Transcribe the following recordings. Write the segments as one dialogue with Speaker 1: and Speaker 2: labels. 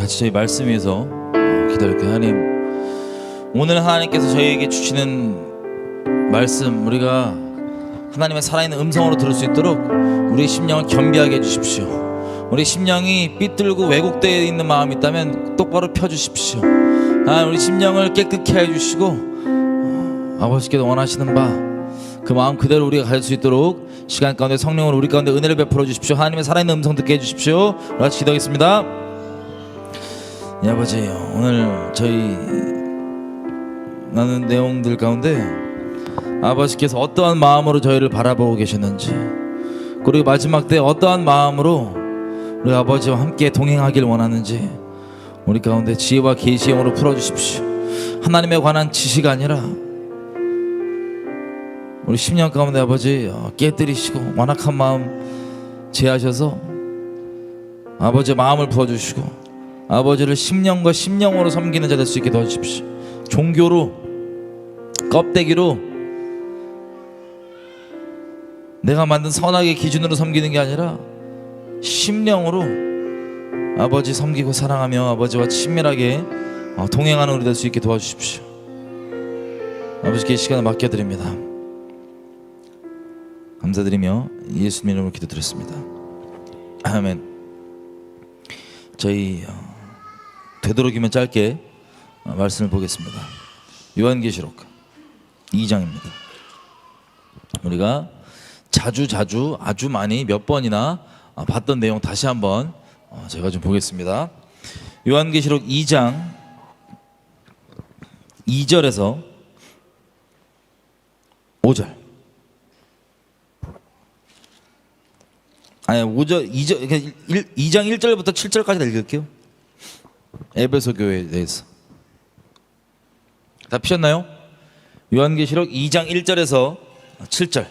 Speaker 1: 같이 저희 말씀 위해서 기도할게요. 하나님, 오늘 하나님께서 저희에게 주시는 말씀, 우리가 하나님의 살아있는 음성으로 들을 수 있도록 우리의 심령을 겸비하게 해주십시오. 우리 심령이 삐뚤고 왜곡되어 있는 마음이 있다면 똑바로 펴주십시오. 우리 심령을 깨끗게 해주시고 아버지께서 원하시는 바 그 마음 그대로 우리가 가질 수 있도록 시간 가운데 성령으로 우리 가운데 은혜를 베풀어 주십시오. 하나님의 살아있는 음성 듣게 해주십시오. 같이 기도하겠습니다. 예, 아버지, 오늘 저희 나눈 내용들 가운데 아버지께서 어떠한 마음으로 저희를 바라보고 계셨는지, 그리고 마지막 때 어떠한 마음으로 우리 아버지와 함께 동행하길 원하는지 우리 가운데 지혜와 계시의 영으로 풀어주십시오. 하나님에 관한 지식이 아니라 우리 심령 가운데 아버지 깨뜨리시고 완악한 마음 제하셔서 아버지의 마음을 부어주시고 아버지를 심령과 심령으로 섬기는 자 될 수 있게 도와주십시오. 종교로, 껍데기로, 내가 만든 선악의 기준으로 섬기는 게 아니라 심령으로 아버지 섬기고 사랑하며 아버지와 친밀하게 동행하는 우리 될 수 있게 도와주십시오. 아버지께 이 시간을 맡겨드립니다. 감사드리며 예수님 이름으로 기도드렸습니다. 아멘. 저희 되도록이면 짧게 말씀을 보겠습니다. 요한계시록 2장입니다. 우리가 자주 아주 많이 몇 번이나 봤던 내용 다시 한번 제가 좀 보겠습니다. 요한계시록 2장 2절에서 5절. 아니 5절 2장 1절부터 7절까지 읽을게요. 에베소 교회에 대해서. 다 피셨나요? 요한계시록 2장 1절에서 7절.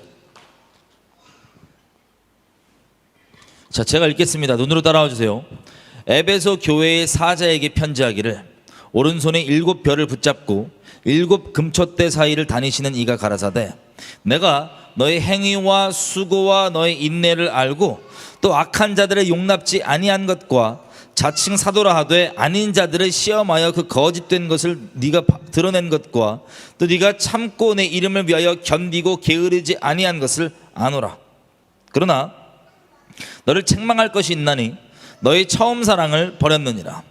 Speaker 1: 자, 제가 읽겠습니다. 눈으로 따라와 주세요. 에베소 교회의 사자에게 편지하기를, 오른손에 7 별을 붙잡고 7 금촛대 사이를 다니시는 이가 가라사대, 내가 너의 행위와 수고와 너의 인내를 알고 또 악한 자들을 용납지 아니한 것과 자칭 사도라 하되 아닌 자들을 시험하여 그 거짓된 것을 네가 드러낸 것과 또 네가 참고 내 이름을 위하여 견디고 게으르지 아니한 것을 아노라. 그러나 너를 책망할 것이 있나니 너의 처음 사랑을 버렸느니라.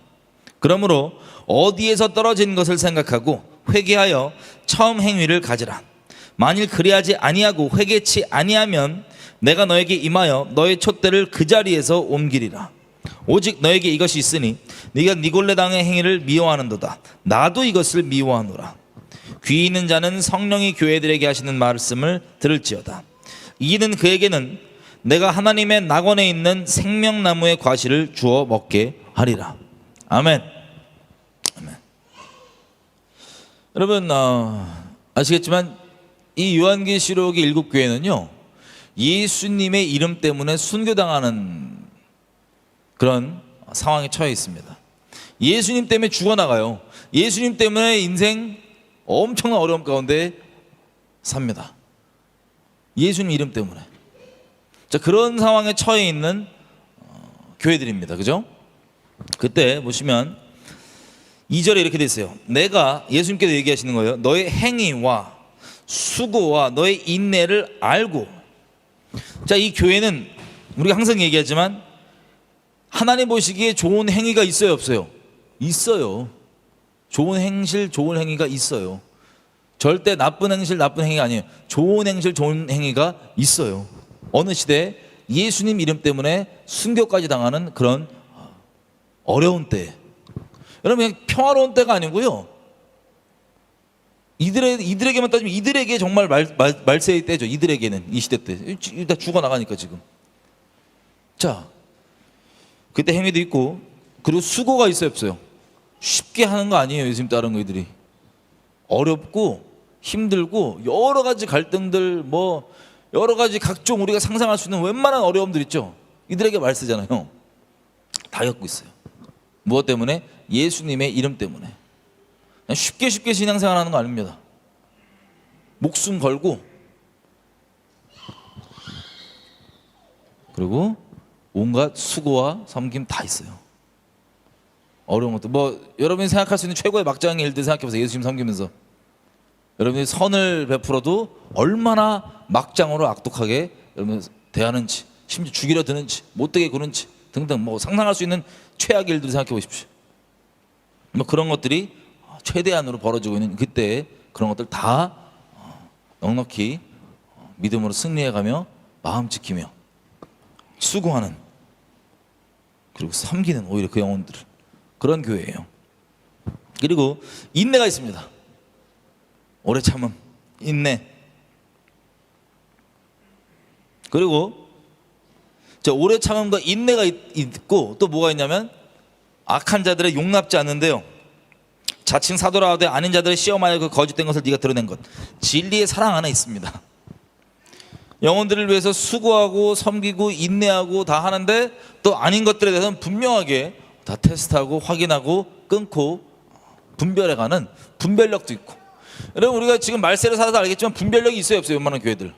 Speaker 1: 그러므로 어디에서 떨어진 것을 생각하고 회개하여 처음 행위를 가지라. 만일 그리하지 아니하고 회개치 아니하면 내가 너에게 임하여 너의 촛대를 그 자리에서 옮기리라. 오직 너에게 이것이 있으니 네가 니골레당의 행위를 미워하는도다. 나도 이것을 미워하노라. 귀 있는 자는 성령이 교회들에게 하시는 말씀을 들을지어다. 이는 그에게는 내가 하나님의 낙원에 있는 생명나무의 과실을 주어 먹게 하리라. 아멘. 아멘. 여러분 아시겠지만 이 요한계시록의 7교회는요 예수님의 이름 때문에 순교당하는 그런 상황에 처해 있습니다. 예수님 때문에 죽어나가요. 예수님 때문에 인생 엄청난 어려움 가운데 삽니다. 예수님 이름 때문에. 자, 그런 상황에 처해 있는 교회들입니다. 그죠? 그때 보시면 2절에 이렇게 돼 있어요. 내가, 예수님께서 얘기하시는 거예요. 너의 행위와 수고와 너의 인내를 알고. 자, 이 교회는 우리가 항상 얘기하지만 하나님 보시기에 좋은 행위가 있어요, 없어요? 있어요. 좋은 행실, 좋은 행위가 있어요. 절대 나쁜 행실, 나쁜 행위가 아니에요. 좋은 행실, 좋은 행위가 있어요. 어느 시대에 예수님 이름 때문에 순교까지 당하는 그런 어려운 때. 여러분, 그냥 평화로운 때가 아니고요, 이들에게만 따지면 이들에게 정말 말세의 때죠. 이들에게는 이 시대 때 다 죽어나가니까 지금. 자, 그때 행위도 있고, 그리고 수고가 있어요, 없어요? 쉽게 하는 거 아니에요. 예수님 따르는 거 이들이 어렵고 힘들고 여러 가지 갈등들, 뭐 여러 가지 각종 우리가 상상할 수 있는 웬만한 어려움들 있죠. 이들에게 말 쓰잖아요. 다 겪고 있어요. 무엇 때문에? 예수님의 이름 때문에. 쉽게 신앙생활하는 거 아닙니다. 목숨 걸고, 그리고 온갖 수고와 섬김 다 있어요. 어려운 것들. 뭐 여러분이 생각할 수 있는 최고의 막장의 일들 생각해보세요. 예수님 섬기면서 여러분이 선을 베풀어도 얼마나 막장으로 악독하게 여러분 대하는지, 심지어 죽이려 드는지, 못되게 구는지 등등 뭐 상상할 수 있는 최악의 일들을 생각해 보십시오. 뭐 그런 것들이 최대한으로 벌어지고 있는 그때 그런 것들 다 넉넉히 믿음으로 승리해가며 마음 지키며 수고하는, 그리고 섬기는 오히려 그 영혼들을, 그런 교회예요. 그리고 인내가 있습니다. 오래 참음, 인내. 그리고 오래 참음과 인내가 있고 또 뭐가 있냐면 악한 자들의 용납지 않는데요, 자칭 사도라 하되 아닌 자들의 시험하여 그 거짓된 것을 네가 드러낸 것, 진리의 사랑 안에 있습니다. 영혼들을 위해서 수고하고 섬기고 인내하고 다 하는데 또 아닌 것들에 대해서는 분명하게 다 테스트하고 확인하고 끊고 분별해가는 분별력도 있고. 여러분 우리가 지금 말세를 살아서 알겠지만 분별력이 있어요 없어요? 웬만한 교회들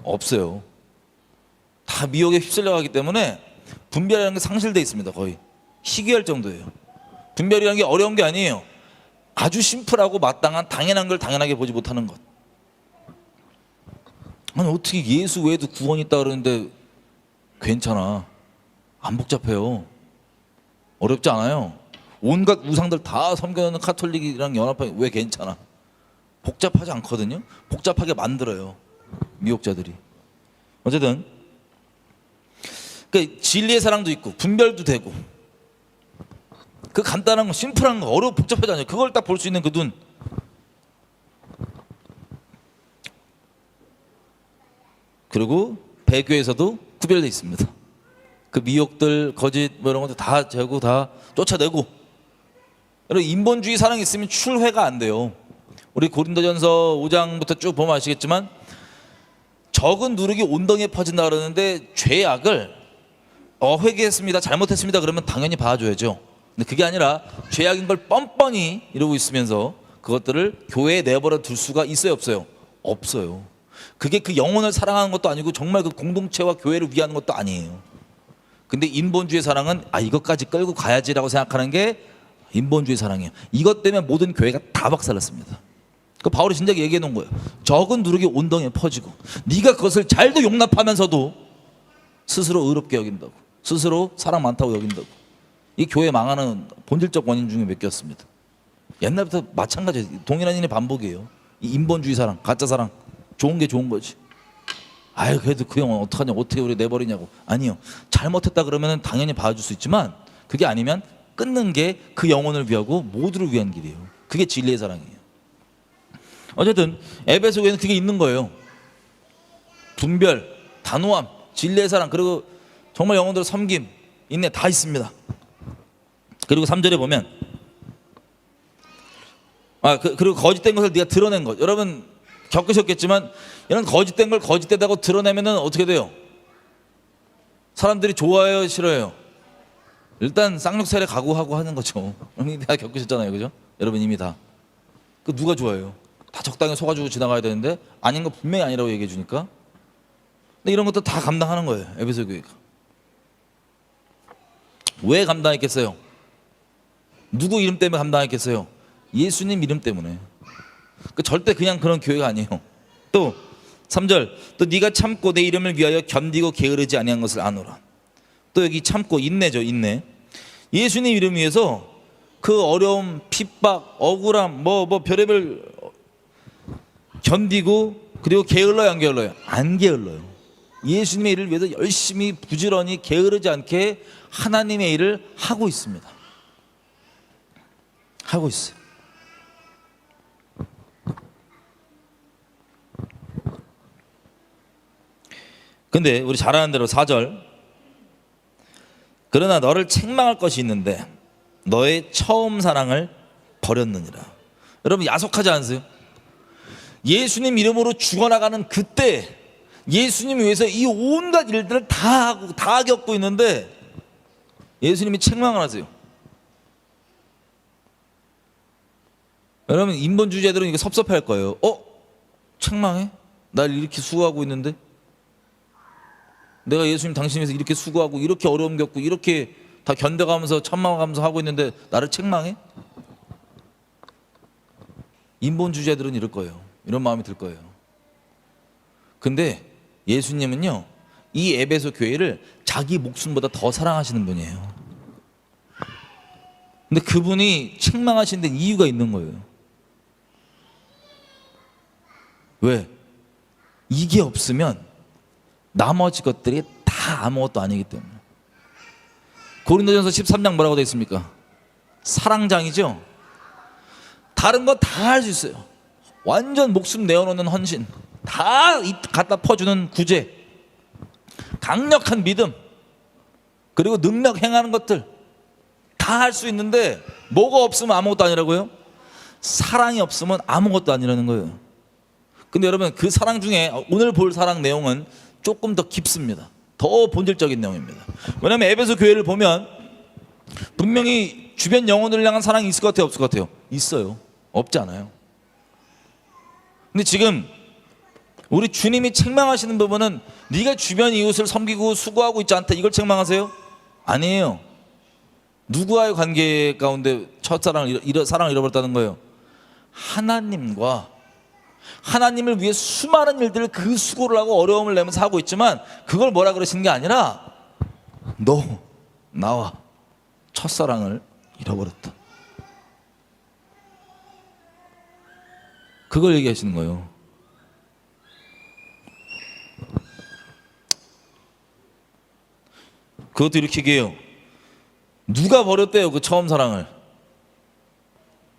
Speaker 1: 없어요. 다 미혹에 휩쓸려가기 때문에 분별이라는 게 상실되어 있습니다. 거의 희귀할 정도예요. 분별이라는 게 어려운 게 아니에요. 아주 심플하고 마땅한 당연한 걸 당연하게 보지 못하는 것. 아니 어떻게 예수 외에도 구원이 있다 그러는데 괜찮아? 안 복잡해요. 어렵지 않아요. 온갖 우상들 다 섬겨놓는 카톨릭이랑 연합하면 왜 괜찮아? 복잡하지 않거든요. 복잡하게 만들어요 미혹자들이. 어쨌든 그 진리의 사랑도 있고 분별도 되고 그 간단한 거 심플한 거 어려워 복잡하지 않아요. 그걸 딱 볼 수 있는 그 눈. 그리고 배교에서도 구별되어 있습니다. 그 미혹들 거짓 뭐 이런 것들 다 재고 다 쫓아내고. 여러분 인본주의 사랑이 있으면 출회가 안 돼요. 우리 고린도전서 5장부터 쭉 보면 아시겠지만 적은 누룩이 온덩이에 퍼진다 그러는데 죄악을 회개했습니다 잘못했습니다 그러면 당연히 봐줘야죠. 근데 그게 아니라 죄악인 걸 뻔뻔히 이러고 있으면서 그것들을 교회에 내버려 둘 수가 있어요 없어요? 없어요. 그게 그 영혼을 사랑하는 것도 아니고 정말 그 공동체와 교회를 위하는 것도 아니에요. 근데 인본주의 사랑은 이것까지 끌고 가야지라고 생각하는 게 인본주의 사랑이에요. 이것 때문에 모든 교회가 다 박살났습니다. 그 바울이 진작에 얘기해 놓은 거예요. 적은 누룩이 온덩이에 퍼지고 네가 그것을 잘도 용납하면서도 스스로 의롭게 여긴다고, 스스로 사랑 많다고 여긴다고. 이 교회 망하는 본질적 원인 중에 몇 개였습니다. 옛날부터 마찬가지예요. 동일한 일의 반복이에요. 이 인본주의 사랑, 가짜 사랑. 좋은 게 좋은 거지. 아유 그래도 그 영혼 어떡하냐, 어떻게 우리 내버리냐고. 아니요, 잘못했다 그러면 당연히 봐줄 수 있지만 그게 아니면 끊는 게 그 영혼을 위하고 모두를 위한 길이에요. 그게 진리의 사랑이에요. 어쨌든 에베소 교회는 그게 있는 거예요. 분별, 단호함, 진리의 사랑, 그리고 정말 영혼들을 섬김, 인내 다 있습니다. 그리고 3절에 보면 그리고 거짓된 것을 네가 드러낸 것. 여러분 겪으셨겠지만 이런 거짓된 걸 거짓되다고 드러내면은 어떻게 돼요? 사람들이 좋아해요 싫어해요? 일단 쌍욕살에 각오하고 하는 거죠. 이미 다 겪으셨잖아요 그죠? 여러분 이미 다. 그 누가 좋아해요? 다 적당히 속아주고 지나가야 되는데 아닌 거 분명히 아니라고 얘기해 주니까. 근데 이런 것도 다 감당하는 거예요 에베소 교회가. 왜 감당했겠어요? 누구 이름 때문에 감당했겠어요? 예수님 이름 때문에. 절대 그냥 그런 교회가 아니에요. 또 3절 또 네가 참고 내 이름을 위하여 견디고 게으르지 아니한 것을 아노라. 또 여기 참고 인내죠. 인내. 예수님 이름 위해서 그 어려움, 핍박, 억울함 뭐 별의별 견디고, 그리고 게을러요 안 게을러요? 안 게을러요. 예수님의 일을 위해서 열심히 부지런히 게으르지 않게 하나님의 일을 하고 있습니다. 하고 있어요. 근데 우리 잘 아는 대로 4절 그러나 너를 책망할 것이 있는데 너의 처음 사랑을 버렸느니라. 여러분 야속하지 않으세요? 예수님 이름으로 죽어나가는 그때 예수님 위해서 이 온갖 일들을 다 하고 다 겪고 있는데 예수님이 책망을 하세요. 여러분 인본주의자들은 이게 섭섭할 거예요. 책망해? 날 이렇게 수고하고 있는데 내가 예수님 당신 위해서 이렇게 수고하고 이렇게 어려움 겪고 이렇게 다 견뎌가면서 참아가면서 하고 있는데 나를 책망해? 인본 주의자들은 이럴 거예요. 이런 마음이 들 거예요. 근데 예수님은요, 이 에베소 교회를 자기 목숨보다 더 사랑하시는 분이에요. 근데 그분이 책망하시는 데 이유가 있는 거예요. 왜? 이게 없으면 나머지 것들이 다 아무것도 아니기 때문에. 고린도전서 13장 뭐라고 되어 있습니까? 사랑장이죠. 다른 거 다 할 수 있어요. 완전 목숨 내어놓는 헌신, 다 갖다 퍼주는 구제, 강력한 믿음, 그리고 능력 행하는 것들 다 할 수 있는데 뭐가 없으면 아무것도 아니라고요? 사랑이 없으면 아무것도 아니라는 거예요. 근데 여러분, 그 사랑 중에 오늘 볼 사랑 내용은 조금 더 깊습니다. 더 본질적인 내용입니다. 왜냐하면 에베소 교회를 보면 분명히 주변 영혼들을 향한 사랑이 있을 것 같아요, 없을 것 같아요? 있어요. 없지 않아요. 근데 지금 우리 주님이 책망하시는 부분은 네가 주변 이웃을 섬기고 수고하고 있지 않다, 이걸 책망하세요? 아니에요. 누구와의 관계 가운데 첫사랑을 사랑을 잃어버렸다는 거예요? 하나님과, 하나님을 위해 수많은 일들을 그 수고를 하고 어려움을 내면서 하고 있지만 그걸 뭐라 그러시는 게 아니라 너 나와 첫사랑을 잃어버렸다, 그걸 얘기하시는 거예요. 그것도 이렇게 얘기해요. 누가 버렸대요, 그 처음 사랑을?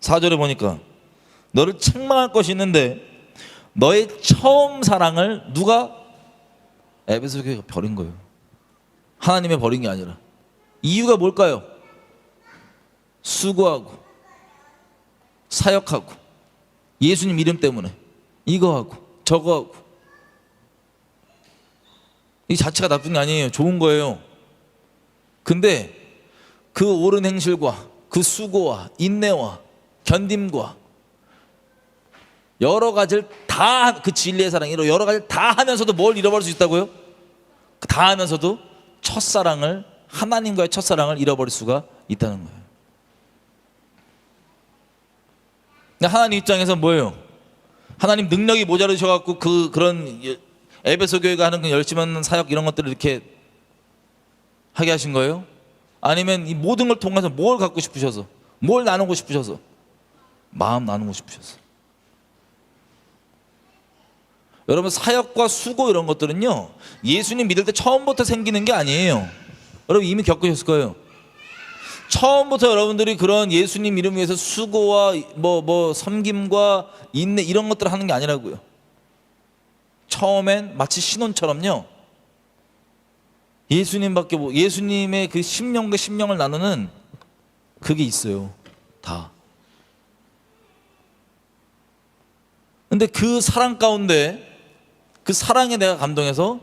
Speaker 1: 4절에 보니까 너를 책망할 것이 있는데 너의 처음 사랑을 누가? 에베소 교회가 버린 거예요. 하나님이 버린 게 아니라. 이유가 뭘까요? 수고하고 사역하고 예수님 이름 때문에 이거 하고 저거 하고, 이 자체가 나쁜 게 아니에요. 좋은 거예요. 근데 그 옳은 행실과 그 수고와 인내와 견딤과 여러 가지를 다, 그 진리의 사랑, 여러 가지를 다 하면서도 뭘 잃어버릴 수 있다고요? 다 하면서도 첫사랑을, 하나님과의 첫사랑을 잃어버릴 수가 있다는 거예요. 하나님 입장에서 뭐예요? 하나님 능력이 모자르셔갖고 그런 에베소 교회가 하는 그 열심히 하는 사역 이런 것들을 이렇게 하게 하신 거예요? 아니면 이 모든 걸 통해서 뭘 갖고 싶으셔서, 뭘 나누고 싶으셔서? 마음 나누고 싶으셔서. 여러분, 사역과 수고 이런 것들은요, 예수님 믿을 때 처음부터 생기는 게 아니에요. 여러분 이미 겪으셨을 거예요. 처음부터 여러분들이 그런 예수님 이름 위해서 수고와 섬김과 인내 이런 것들을 하는 게 아니라고요. 처음엔 마치 신혼처럼요, 예수님밖에 예수님의 그 심령과 심령을 나누는 그게 있어요, 다. 근데 그 사랑 가운데, 그 사랑에 내가 감동해서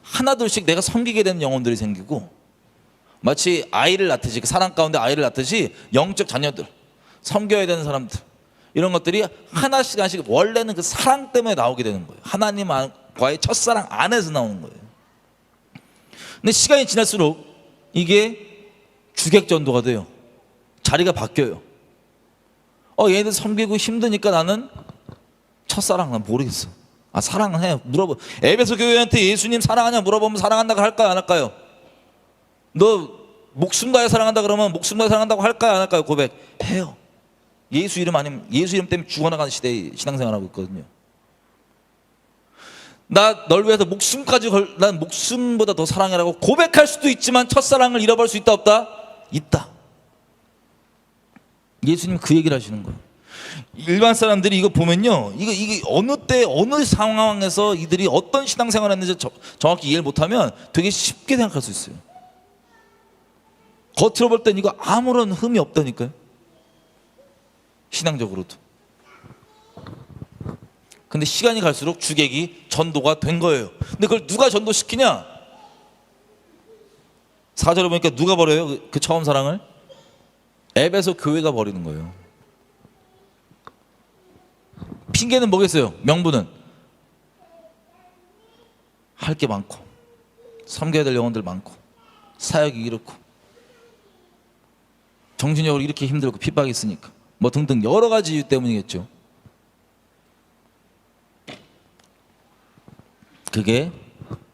Speaker 1: 하나둘씩 내가 섬기게 되는 영혼들이 생기고, 마치 아이를 낳듯이, 그 사랑 가운데 아이를 낳듯이 영적 자녀들, 섬겨야 되는 사람들, 이런 것들이 하나씩 하나씩 원래는 그 사랑 때문에 나오게 되는 거예요. 하나님과의 첫사랑 안에서 나오는 거예요. 근데 시간이 지날수록 이게 주객전도가 돼요. 자리가 바뀌어요. 얘네들 섬기고 힘드니까 나는 첫사랑, 난 모르겠어. 사랑은 해. 에베소 교회한테 예수님 사랑하냐 물어보면 사랑한다고 할까요, 안 할까요? 너 목숨 다해 사랑한다 그러면 목숨 다해 사랑한다고 할까요, 안 할까요? 고백해요. 예수 이름 아니면, 예수 이름 때문에 죽어나가는 시대에 신앙생활하고 있거든요. 나 널 위해서 목숨까지 난 목숨보다 더 사랑해라고 고백할 수도 있지만 첫사랑을 잃어버릴 수 있다, 없다? 있다. 예수님 그 얘기를 하시는 거예요. 일반 사람들이 이거 보면요, 이게 어느 때 어느 상황에서 이들이 어떤 신앙생활을 했는지 정확히 이해를 못하면 되게 쉽게 생각할 수 있어요. 겉으로 볼 땐 이거 아무런 흠이 없다니까요, 신앙적으로도. 근데 시간이 갈수록 주객이 전도가 된 거예요. 근데 그걸 누가 전도시키냐? 4절에 보니까 누가 버려요? 그 처음 사랑을? 에베소 교회가 버리는 거예요. 핑계는 뭐겠어요? 명분은 할 게 많고 섬겨야 될 영혼들 많고 사역이 이렇고 정신적으로 이렇게 힘들고 핍박이 있으니까 뭐 등등 여러 가지 이유 때문이겠죠. 그게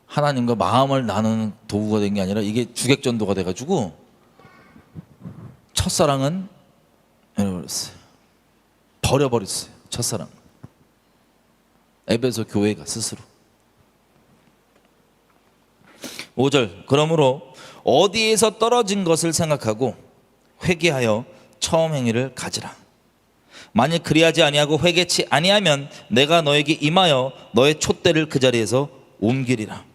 Speaker 1: 하나님과 마음을 나누는 도구가 된 게 아니라 이게 주객전도가 돼가지고 첫사랑은 버려버렸어요. 첫사랑. 에베소 교회가 스스로. 5절 그러므로 어디에서 떨어진 것을 생각하고 회개하여 처음 행위를 가지라. 만일 그리하지 아니하고 회개치 아니하면 내가 너에게 임하여 너의 촛대를 그 자리에서 옮기리라.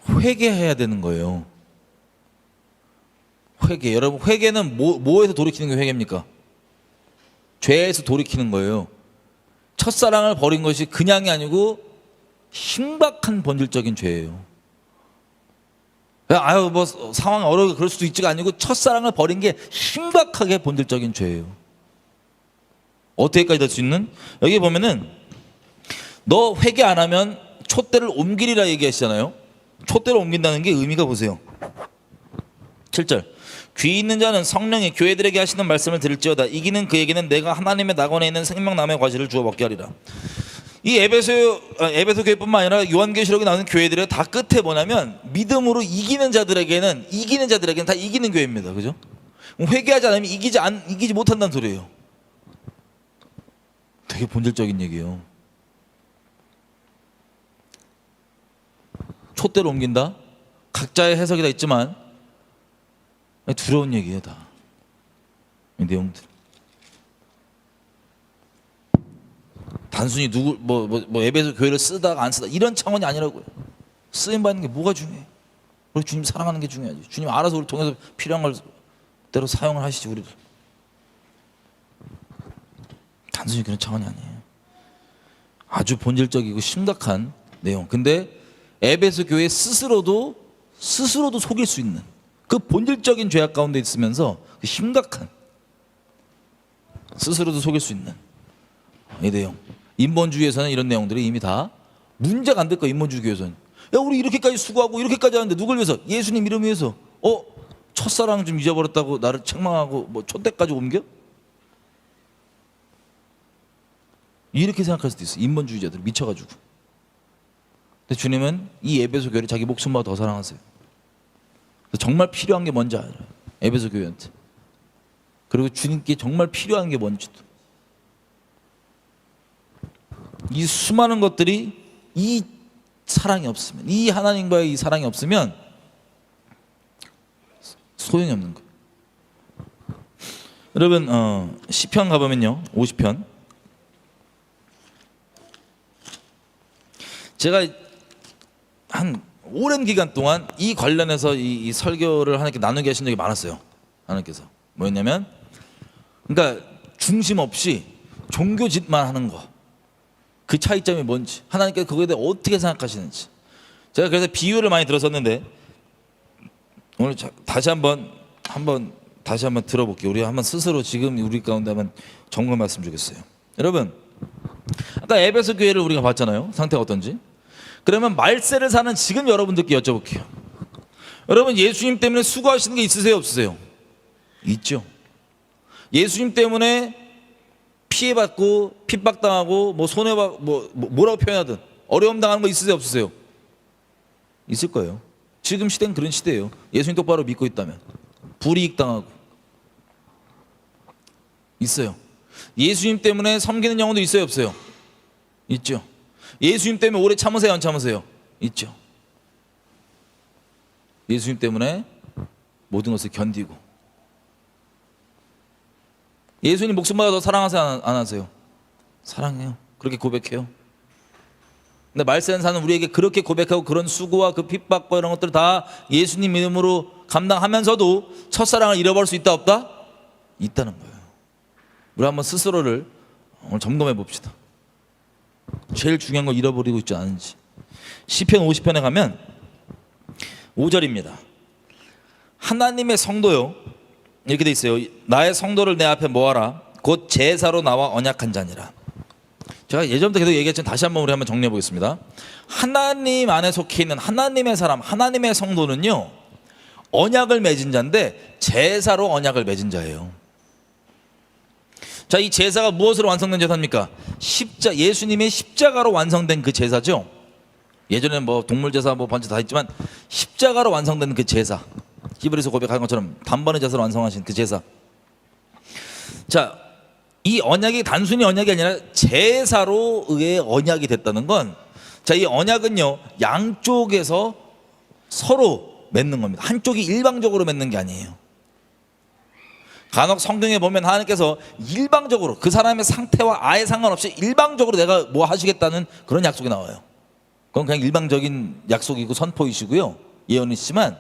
Speaker 1: 회개해야 되는 거예요. 회개. 여러분 회개는 뭐에서 돌이키는 게 회개입니까? 죄에서 돌이키는 거예요. 첫사랑을 버린 것이 그냥이 아니고 심각한 본질적인 죄예요. 아유 뭐 상황이 어려워 그럴 수도 있지가 아니고 첫사랑을 버린 게 심각하게 본질적인 죄예요. 어떻게까지 될 수 있는? 여기 보면은 너 회개 안 하면 촛대를 옮기리라 얘기하시잖아요. 촛대를 옮긴다는 게 의미가 보세요. 7절 귀 있는 자는 성령이 교회들에게 하시는 말씀을 들을지어다. 이기는 그에게는 내가 하나님의 낙원에 있는 생명나무의 과실을 주어 먹게 하리라. 이 에베소 교회뿐만 아니라 요한계시록에 나오는 교회들의 다 끝에 뭐냐면 믿음으로 이기는 자들에게는 다 이기는 교회입니다. 그죠? 회개하지 않으면 이기지 못한다는 소리예요. 되게 본질적인 얘기예요. 촛대로 옮긴다? 각자의 해석이 다 있지만 두려운 얘기예요. 다 이 내용들. 단순히 누구 뭐 에베소 교회를 쓰다가 안 쓰다 이런 차원이 아니라고요. 쓰임 받는 게 뭐가 중요해? 우리 주님 사랑하는 게 중요하지. 주님 알아서 우리 통해서 필요한 걸 대로 사용을 하시지 우리를. 단순히 그런 차원이 아니에요. 아주 본질적이고 심각한 내용. 근데 에베소 교회 스스로도 속일 수 있는 그 본질적인 죄악 가운데 있으면서 그 심각한 스스로도 속일 수 있는 이 내용. 인본주의에서는 이런 내용들이 이미 다 문제가 안 될 거야. 인본주의에서는 야 우리 이렇게까지 수고하고 이렇게까지 하는데 누굴 위해서? 예수님 이름 위해서. 첫사랑 좀 잊어버렸다고 나를 책망하고 뭐 촛대까지 옮겨? 이렇게 생각할 수도 있어. 인본주의자들 미쳐가지고. 근데 주님은 이 에베소 교회를 자기 목숨보다 더 사랑하세요. 정말 필요한 게 뭔지 알아요. 에베소 교회한테. 그리고 주님께 정말 필요한 게 뭔지도. 이 수많은 것들이 이 사랑이 없으면, 이 하나님과의 이 사랑이 없으면 소용이 없는 거예요. 여러분 시편 가보면요, 50편. 제가 한 오랜 기간 동안 이 관련해서 이 설교를 하나님께 나누게 하신 적이 많았어요. 하나님께서 뭐였냐면, 그러니까 중심 없이 종교짓만 하는 거, 그 차이점이 뭔지, 하나님께서 그거에 대해 어떻게 생각하시는지. 제가 그래서 비유를 많이 들었었는데 오늘 다시 한번 들어볼게요. 우리 한번 스스로 지금 우리 가운데 한번 점검했으면 좋겠어요. 여러분, 아까 에베소 교회를 우리가 봤잖아요. 상태가 어떤지. 그러면 말세를 사는 지금 여러분들께 여쭤볼게요. 여러분, 예수님 때문에 수고하시는 게 있으세요, 없으세요? 있죠. 예수님 때문에 피해받고 핍박당하고 뭐 손해받고 뭐라고 표현하든 어려움 당하는 거 있으세요, 없으세요? 있을 거예요. 지금 시대는 그런 시대예요. 예수님 똑바로 믿고 있다면 불이익 당하고 있어요. 예수님 때문에 섬기는 영혼도 있어요, 없어요? 있죠. 예수님 때문에 오래 참으세요, 안 참으세요? 있죠. 예수님 때문에 모든 것을 견디고. 예수님 목숨보다 더 사랑하세요, 안 하세요? 사랑해요. 그렇게 고백해요. 근데 말세는 사는 우리에게 그렇게 고백하고 그런 수고와 그 핍박과 이런 것들을 다 예수님 이름으로 감당하면서도 첫사랑을 잃어버릴 수 있다, 없다? 있다는 거예요. 우리 한번 스스로를 오늘 점검해 봅시다. 제일 중요한 걸 잃어버리고 있지 않은지. 시편 50편에 가면 5절입니다. 하나님의 성도요, 이렇게 돼 있어요. 나의 성도를 내 앞에 모아라. 곧 제사로 나와 언약한 자니라. 제가 예전부터 계속 얘기했지만 다시 한번 우리 한번 정리해 보겠습니다. 하나님 안에 속해 있는 하나님의 사람, 하나님의 성도는요, 언약을 맺은 자인데 제사로 언약을 맺은 자예요. 자, 이 제사가 무엇으로 완성된 제사입니까? 예수님의 십자가로 완성된 그 제사죠. 예전에는 뭐 동물 제사 뭐 번제 다 있지만 십자가로 완성된 그 제사, 히브리서 고백한 것처럼 단번에 제사로 완성하신 그 제사. 자, 이 언약이 단순히 언약이 아니라 제사로 의해 언약이 됐다는 건, 자, 이 언약은요 양쪽에서 서로 맺는 겁니다. 한쪽이 일방적으로 맺는 게 아니에요. 간혹 성경에 보면 하나님께서 일방적으로 그 사람의 상태와 아예 상관없이 일방적으로 내가 뭐 하시겠다는 그런 약속이 나와요. 그건 그냥 일방적인 약속이고 선포이시고요, 예언이시지만,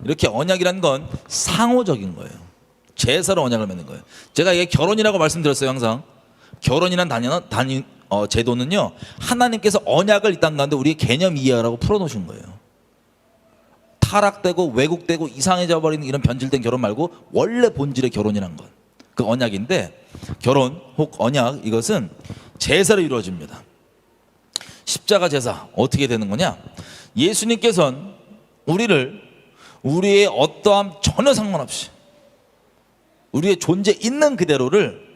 Speaker 1: 이렇게 언약이란 건 상호적인 거예요. 제사로 언약을 맺는 거예요. 제가 이게 결혼이라고 말씀드렸어요. 항상 결혼이란 제도는요 하나님께서 언약을 이 땅 가운데 우리의 개념 이해하라고 풀어놓으신 거예요. 타락되고 왜곡되고 이상해져 버리는 이런 변질된 결혼 말고 원래 본질의 결혼이란 건 그 언약인데, 결혼 혹 언약, 이것은 제사로 이루어집니다. 십자가 제사 어떻게 되는 거냐? 예수님께서는 우리를 우리의 어떠함 전혀 상관없이 우리의 존재 있는 그대로를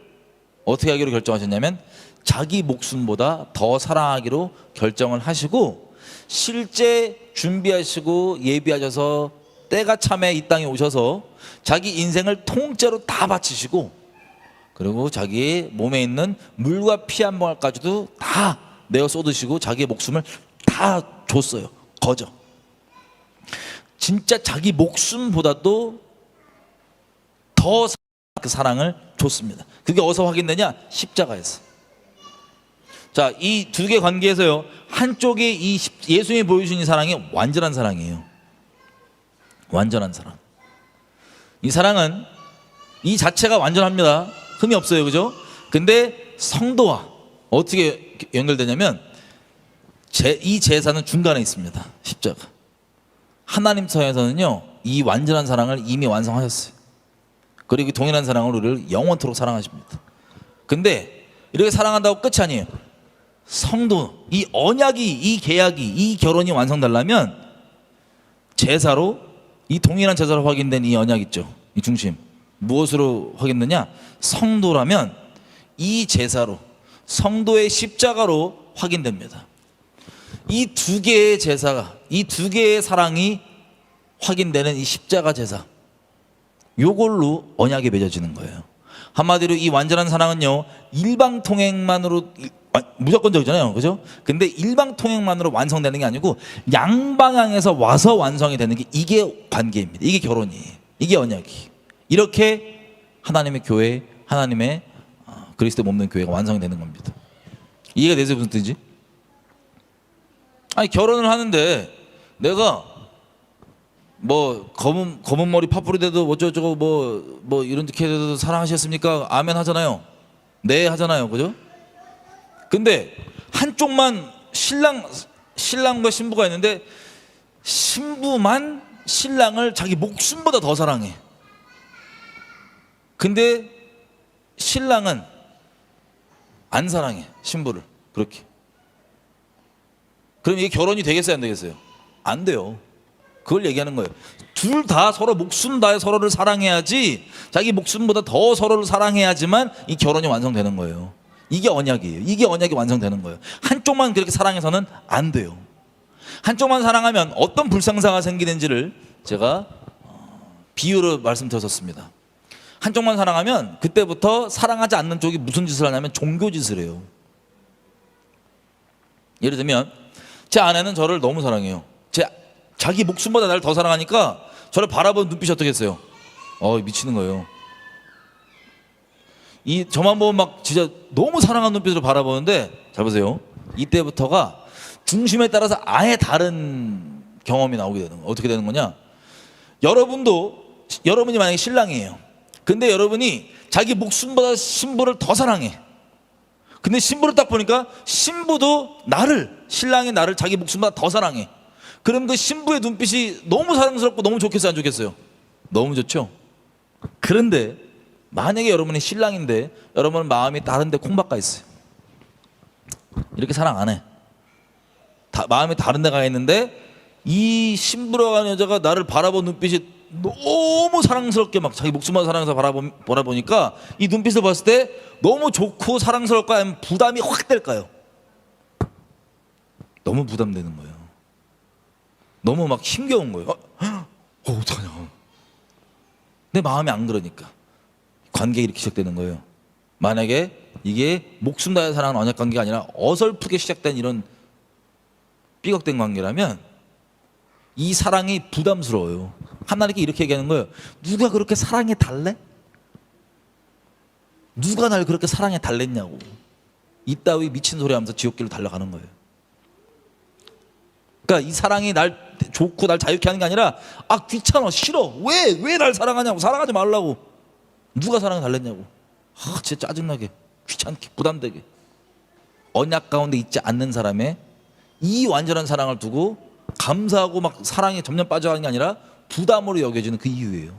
Speaker 1: 어떻게 하기로 결정하셨냐면 자기 목숨보다 더 사랑하기로 결정을 하시고, 실제 준비하시고 예비하셔서 때가 참에 이 땅에 오셔서 자기 인생을 통째로 다 바치시고, 그리고 자기 몸에 있는 물과 피 한 방울까지도 다 내어 쏟으시고 자기의 목숨을 다 줬어요. 거저. 진짜 자기 목숨보다도 더 그 사랑을 줬습니다. 그게 어디서 확인되냐? 십자가에서. 자, 이 두 개 관계에서요, 한쪽이 이 예수님이 보여주신 이 사랑이 완전한 사랑이에요. 완전한 사랑. 이 사랑은 이 자체가 완전합니다. 흠이 없어요, 그죠? 근데 성도와 어떻게 연결되냐면 이 제사는 중간에 있습니다. 십자가. 하나님 선에서는요 이 완전한 사랑을 이미 완성하셨어요. 그리고 동일한 사랑으로 우리를 영원토록 사랑하십니다. 근데 이렇게 사랑한다고 끝이 아니에요. 성도, 이 언약이, 이 계약이, 이 결혼이 완성되려면 제사로, 이 동일한 제사로 확인된 이 언약 있죠, 이 중심, 무엇으로 확인되냐? 성도라면 이 제사로, 성도의 십자가로 확인됩니다. 이 두 개의 제사가, 이 두 개의 사랑이 확인되는 이 십자가 제사, 요걸로 언약이 맺어지는 거예요. 한마디로 이 완전한 사랑은요 일방 통행만으로 무조건적이잖아요, 그죠? 근데 일방 통행만으로 완성되는 게 아니고 양방향에서 와서 완성이 되는 게 이게 관계입니다. 이게 결혼이에요. 이게 언약이. 이렇게 하나님의 교회, 하나님의 그리스도 몸된 교회가 완성이 되는 겁니다. 이해가 되세요? 무슨 뜻인지? 아니, 결혼을 하는데 내가 뭐 검은 머리 파뿌리 돼도 어쩌고저쩌고 뭐 이렇게 해도 사랑하셨습니까? 아멘 하잖아요. 네 하잖아요, 그죠? 근데 한쪽만 신랑과 신부가 있는데 신부만 신랑을 자기 목숨보다 더 사랑해. 근데 신랑은 안 사랑해, 신부를. 그렇게. 그럼 이게 결혼이 되겠어요, 안 되겠어요? 안 돼요. 그걸 얘기하는 거예요. 둘 다 서로 목숨 다해 서로를 사랑해야지, 자기 목숨보다 더 서로를 사랑해야지만 이 결혼이 완성되는 거예요. 이게 언약이에요. 이게 언약이 완성되는 거예요. 한쪽만 그렇게 사랑해서는 안 돼요. 한쪽만 사랑하면 어떤 불상사가 생기는지를 제가 비유로 말씀드렸었습니다. 한쪽만 사랑하면 그때부터 사랑하지 않는 쪽이 무슨 짓을 하냐면 종교짓을 해요. 예를 들면 제 아내는 저를 너무 사랑해요. 자기 목숨보다 나를 더 사랑하니까 저를 바라보는 눈빛이 어떻겠어요? 미치는 거예요. 저만 보면 막 진짜 너무 사랑하는 눈빛으로 바라보는데, 잘 보세요. 이때부터가 중심에 따라서 아예 다른 경험이 나오게 되는 거예요. 어떻게 되는 거냐? 여러분이 만약에 신랑이에요. 근데 여러분이 자기 목숨보다 신부를 더 사랑해. 근데 신부를 딱 보니까 신부도 신랑이 나를 자기 목숨보다 더 사랑해. 그럼 그 신부의 눈빛이 너무 사랑스럽고 너무 좋겠어요, 안 좋겠어요? 너무 좋죠. 그런데 만약에 여러분이 신랑인데 여러분 마음이 다른데 콩박가 있어요. 이렇게 사랑 안 해. 마음이 다른 데 가 있는데 이 신부라고 하는 여자가 나를 바라보는 눈빛이 너무 사랑스럽게 막 자기 목숨만 사랑해서 바라보니까 이 눈빛을 봤을 때 너무 좋고 사랑스러울까요? 아니면 부담이 확 될까요? 너무 부담되는 거예요. 너무 막 힘겨운 거예요. 어떡하냐. 내 마음이 안 그러니까 관계가 이렇게 시작되는 거예요. 만약에 이게 목숨 다해 사랑하는 언약 관계가 아니라 어설프게 시작된 이런 삐걱된 관계라면 이 사랑이 부담스러워요. 하나님께 이렇게 얘기하는 거예요. 누가 그렇게 사랑해 달래? 누가 날 그렇게 사랑해 달랬냐고. 이따위 미친 소리 하면서 지옥길로 달려가는 거예요. 그러니까 이 사랑이 날 좋고 날 자유케 하는 게 아니라 귀찮아, 싫어, 왜 날 사랑하냐고. 사랑하지 말라고. 누가 사랑해 달랬냐고. 진짜 짜증나게, 귀찮게, 부담되게. 언약 가운데 있지 않는 사람의 이 완전한 사랑을 두고 감사하고 막 사랑에 점점 빠져가는 게 아니라 부담으로 여겨지는 그 이유예요.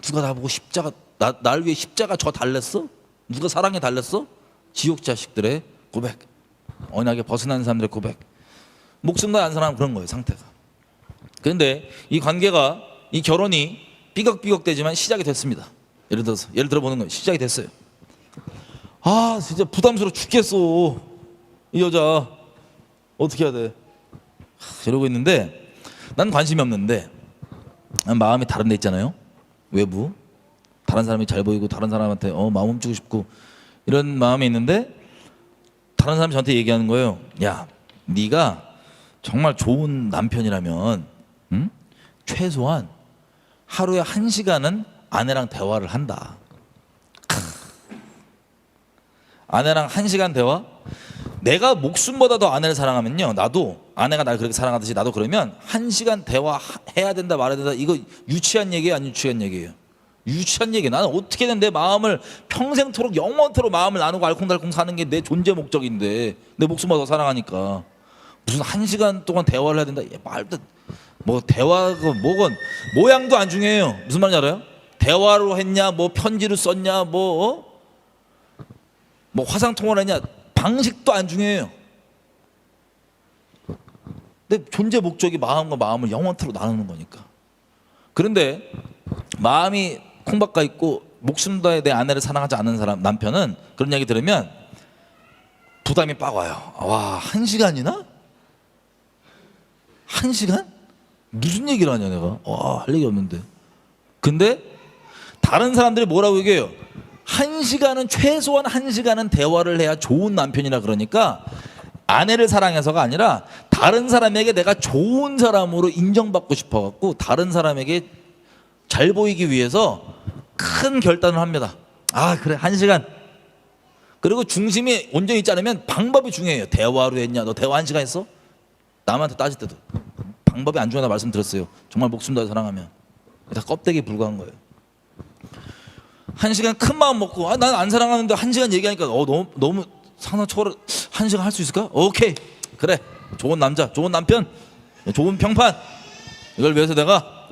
Speaker 1: 누가 나보고 십자가, 날 위해 십자가 저 달랬어? 누가 사랑에 달랬어? 지옥 자식들의 고백, 언약에 벗어난 사람들의 고백. 목숨 다해 안 사랑하면 그런 거예요, 상태가. 그런데 이 관계가, 이 결혼이 삐걱삐걱대지만 시작이 됐습니다. 예를 들어 보는 거예요. 시작이 됐어요. 진짜 부담스러워 죽겠어. 이 여자 어떻게 해야 돼? 이러고 있는데 난 관심이 없는데 난 마음이 다른 데 있잖아요. 외부 다른 사람이 잘 보이고 다른 사람한테 마음 훔치고 싶고 이런 마음이 있는데 다른 사람이 저한테 얘기하는 거예요. 야, 네가 정말 좋은 남편이라면 최소한 하루에 1시간은 아내랑 대화를 한다. 아내랑 1시간 대화? 내가 목숨보다 더 아내를 사랑하면요, 나도 아내가 날 그렇게 사랑하듯이 나도 그러면 1시간 대화해야 된다 말아야 된다. 이거 유치한 얘기예요, 안 유치한 얘기예요? 유치한 얘기예요. 나는 어떻게든 내 마음을 평생토록 영원토록 마음을 나누고 알콩달콩 사는 게 내 존재 목적인데 내 목숨보다 더 사랑하니까 무슨 1시간 동안 대화를 해야 된다. 말도 뭐 대화가 뭐건 모양도 안 중요해요. 무슨 말인지 알아요? 대화로 했냐, 뭐 편지를 썼냐, 뭐 화상 통화를 했냐, 방식도 안 중요해요. 내 존재 목적이 마음과 마음을 영원토록 나누는 거니까. 그런데 마음이 콩박가 있고 목숨 다해 내 아내를 사랑하지 않는 사람, 남편은 그런 얘기 들으면 부담이 빡 와요. 와, 1시간이나? 1시간? 무슨 얘기를 하냐 내가. 할 얘기 없는데. 근데 다른 사람들이 뭐라고 얘기해요? 1시간은, 최소한 1시간은 대화를 해야 좋은 남편이라. 그러니까 아내를 사랑해서가 아니라 다른 사람에게 내가 좋은 사람으로 인정받고 싶어갖고 다른 사람에게 잘 보이기 위해서 큰 결단을 합니다. 그래, 1시간. 그리고 중심이 온전히 있지 않으면 방법이 중요해요. 대화로 했냐, 너 대화 1시간 했어? 남한테 따질 때도 방법이 안 중요하다 말씀드렸어요. 정말 목숨 다해 사랑하면 다 껍데기에 불과한 거예요. 1시간 큰 마음 먹고 난 안 사랑하는데 1시간 얘기하니까 너무 상상 초월을 1시간 할 수 있을까? 오케이, 그래, 좋은 남자, 좋은 남편, 좋은 평판, 이걸 위해서 내가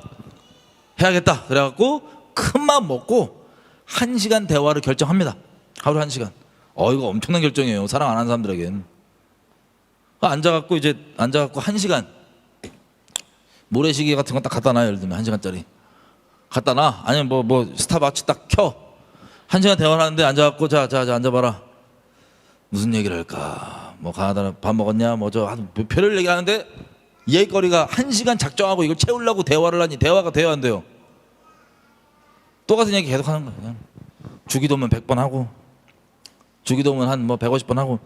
Speaker 1: 해야겠다. 그래갖고 큰 마음 먹고 1시간 대화를 결정합니다. 하루 1시간. 이거 엄청난 결정이에요, 사랑 안 하는 사람들에겐. 앉아갖고 1시간 모래시계 같은 거 딱 갖다 놔요. 예를 들면 1시간짜리 갖다 놔. 아니면 뭐 스타워치 딱 켜. 1시간 대화를 하는데 앉아갖고 자 앉아봐라. 무슨 얘기를 할까? 뭐 가나다라 밥 먹었냐? 별을 얘기하는데 얘기거리가 1시간 작정하고 이걸 채우려고 대화를 하니 대화가 돼요, 안 돼요? 똑같은 얘기 계속 하는 거야. 그냥 주기도문 100번 하고 주기도문 한 150번 하고.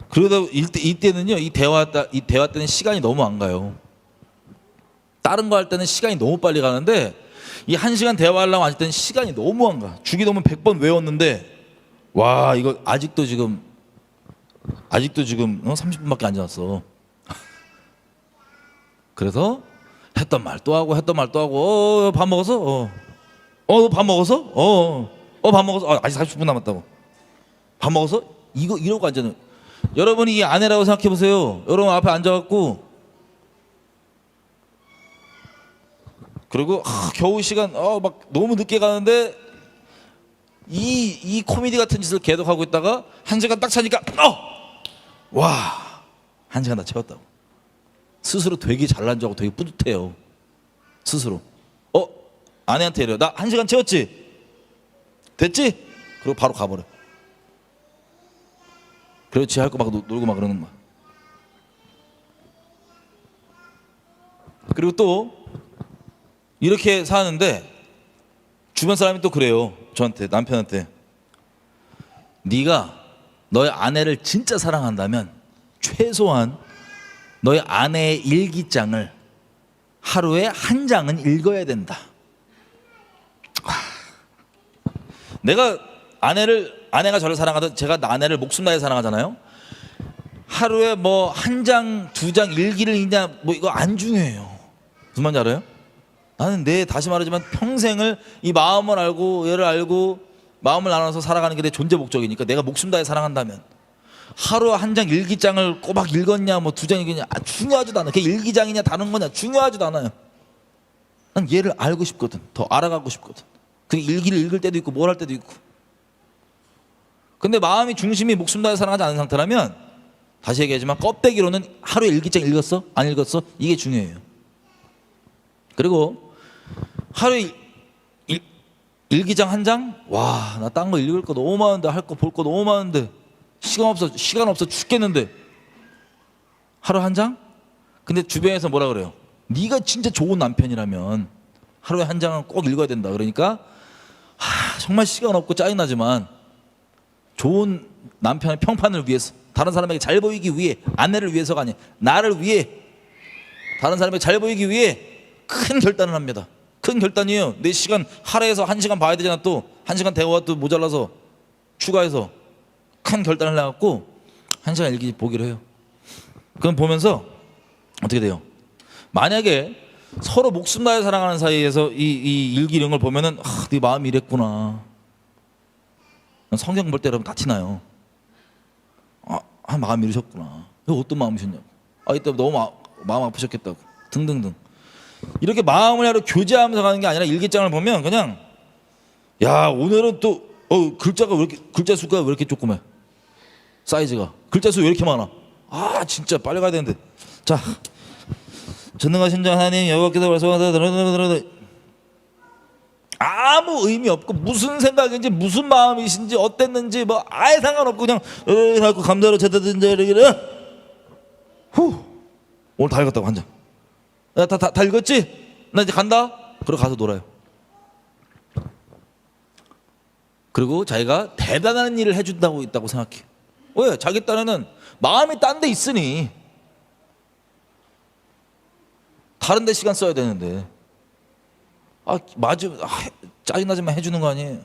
Speaker 1: 그러다 이때는요, 이 대화 때는 시간이 너무 안 가요. 다른 거 할 때는 시간이 너무 빨리 가는데 이 1시간 대화하려고 할 때는 시간이 너무 안 가. 주기도문 100번 외웠는데 와, 이거 아직도 지금 30분밖에 안 지났어. 그래서 했던 말 또 하고 밥 먹었어? 밥 먹었어? 밥 먹었어? 아직 40분 남았다고. 밥 먹었어? 이러고 앉아는. 여러분이 이 아내라고 생각해 보세요. 여러분 앞에 앉아갖고 그리고 겨우 시간 막 너무 늦게 가는데 이 코미디 같은 짓을 계속 하고 있다가 1시간 딱 차니까 와, 1시간 다 채웠다고. 스스로 되게 잘난 줄 알고 되게 뿌듯해요, 스스로. 아내한테 이래요. 나 1시간 채웠지? 됐지? 그리고 바로 가버려. 그렇지 할 거 막 놀고 막 그러는 거야. 그리고 또 이렇게 사는데 주변 사람이 또 그래요. 저한테, 남편한테. 네가 너의 아내를 진짜 사랑한다면 최소한 너의 아내의 일기장을 하루에 1장은 읽어야 된다. 아내가 저를 사랑하듯 제가 아내를 목숨 다해 사랑하잖아요. 하루에 뭐 1장, 2장 일기를 읽냐 뭐 이거 안 중요해요. 무슨 말인지 알아요? 나는 다시 말하지만 평생을 이 마음을 알고 얘를 알고 마음을 나눠서 살아가는 게 내 존재 목적이니까 내가 목숨 다해 사랑한다면 하루 1장 일기장을 꼬박 읽었냐 뭐 2장 읽었냐 중요하지도 않아. 그게 일기장이냐 다른 거냐 중요하지도 않아요. 난 얘를 알고 싶거든. 더 알아가고 싶거든. 그 일기를 읽을 때도 있고 뭘 할 때도 있고. 근데 마음이 중심이 목숨 다해 사랑하지 않은 상태라면 다시 얘기하지만 껍데기로는 하루에 일기장 읽었어? 안 읽었어? 이게 중요해요. 그리고 하루에 일기장 1장? 와, 나 딴 거 읽을 거 너무 많은데 할 거 볼 거 너무 많은데 시간 없어 죽겠는데 하루 1장? 근데 주변에서 뭐라 그래요? 네가 진짜 좋은 남편이라면 하루에 1장은 꼭 읽어야 된다. 그러니까 정말 시간 없고 짜증나지만 좋은 남편의 평판을 위해서 다른 사람에게 잘 보이기 위해 아내를 위해서가 아니라 나를 위해 다른 사람에게 잘 보이기 위해 큰 결단을 합니다. 큰 결단이에요. 내 시간 하루에서 1시간 봐야 되잖아. 또 1시간 대화가 또 모자라서 추가해서 큰 결단을 해갖고 1시간 일기 보기로 해요. 그럼 보면서 어떻게 돼요? 만약에 서로 목숨 다해 사랑하는 사이에서 이 일기 이런 걸 보면은 네 마음이 이랬구나. 성경 볼 때 여러분 다 티나요. 마음이 이러셨구나. 어떤 마음이셨냐고. 이때 너무 마음 아프셨겠다고. 등등등. 이렇게 마음을 하러 교제하면서 가는 게 아니라 일기장을 보면 그냥 야 오늘은 또 글자가 왜 이렇게 글자 수가 왜 이렇게 조그매? 사이즈가 글자 수 왜 이렇게 많아? 진짜 빨리 가야 되는데. 자, 전능하신 자 하나님 여호와께서 말씀하사 아무 의미 없고 무슨 생각인지 무슨 마음이신지 어땠는지 뭐 아예 상관없고 그냥 하고 감사로 제대된 자에게는 오늘 다 읽었다고 1장. 다 읽었지? 나 이제 간다. 그러고 가서 놀아요. 그리고 자기가 대단한 일을 해준다고 있다고 생각해. 왜? 자기 딴에는 마음이 딴 데 있으니 다른 데 시간 써야 되는데 짜증나지만 해주는 거 아니에요.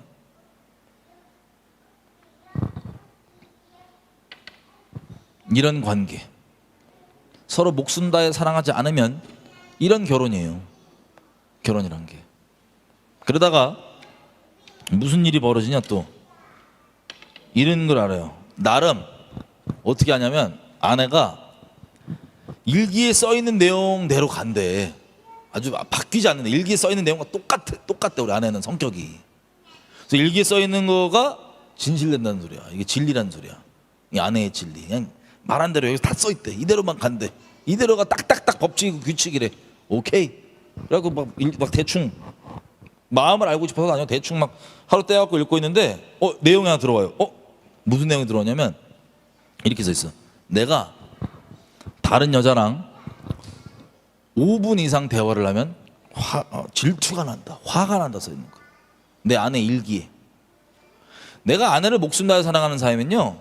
Speaker 1: 이런 관계 서로 목숨 다해 사랑하지 않으면 이런 결혼이에요. 결혼이란 게. 그러다가 무슨 일이 벌어지냐 또 이런 걸 알아요. 나름 어떻게 하냐면 아내가 일기에 써있는 내용대로 간대. 아주 바뀌지 않는데 일기에 써있는 내용과 똑같대 우리 아내는 성격이. 그래서 일기에 써있는 거가 진실된다는 소리야. 이게 진리란 소리야. 이 아내의 진리. 그냥 말한 대로 여기 다 써있대. 이대로만 간대. 이대로가 딱딱딱 법칙이고 규칙이래. 오케이. 그래갖고 막 대충 마음을 알고 싶어서 아니고 대충 막 하루 떼갖고 읽고 있는데 내용이 하나 들어와요. 무슨 내용이 들어왔냐면 이렇게 써 있어. 내가 다른 여자랑 5분 이상 대화를 하면 질투가 난다. 화가 난다 써 있는 거. 내 아내 일기에. 내가 아내를 목숨 다해 사랑하는 사이면요.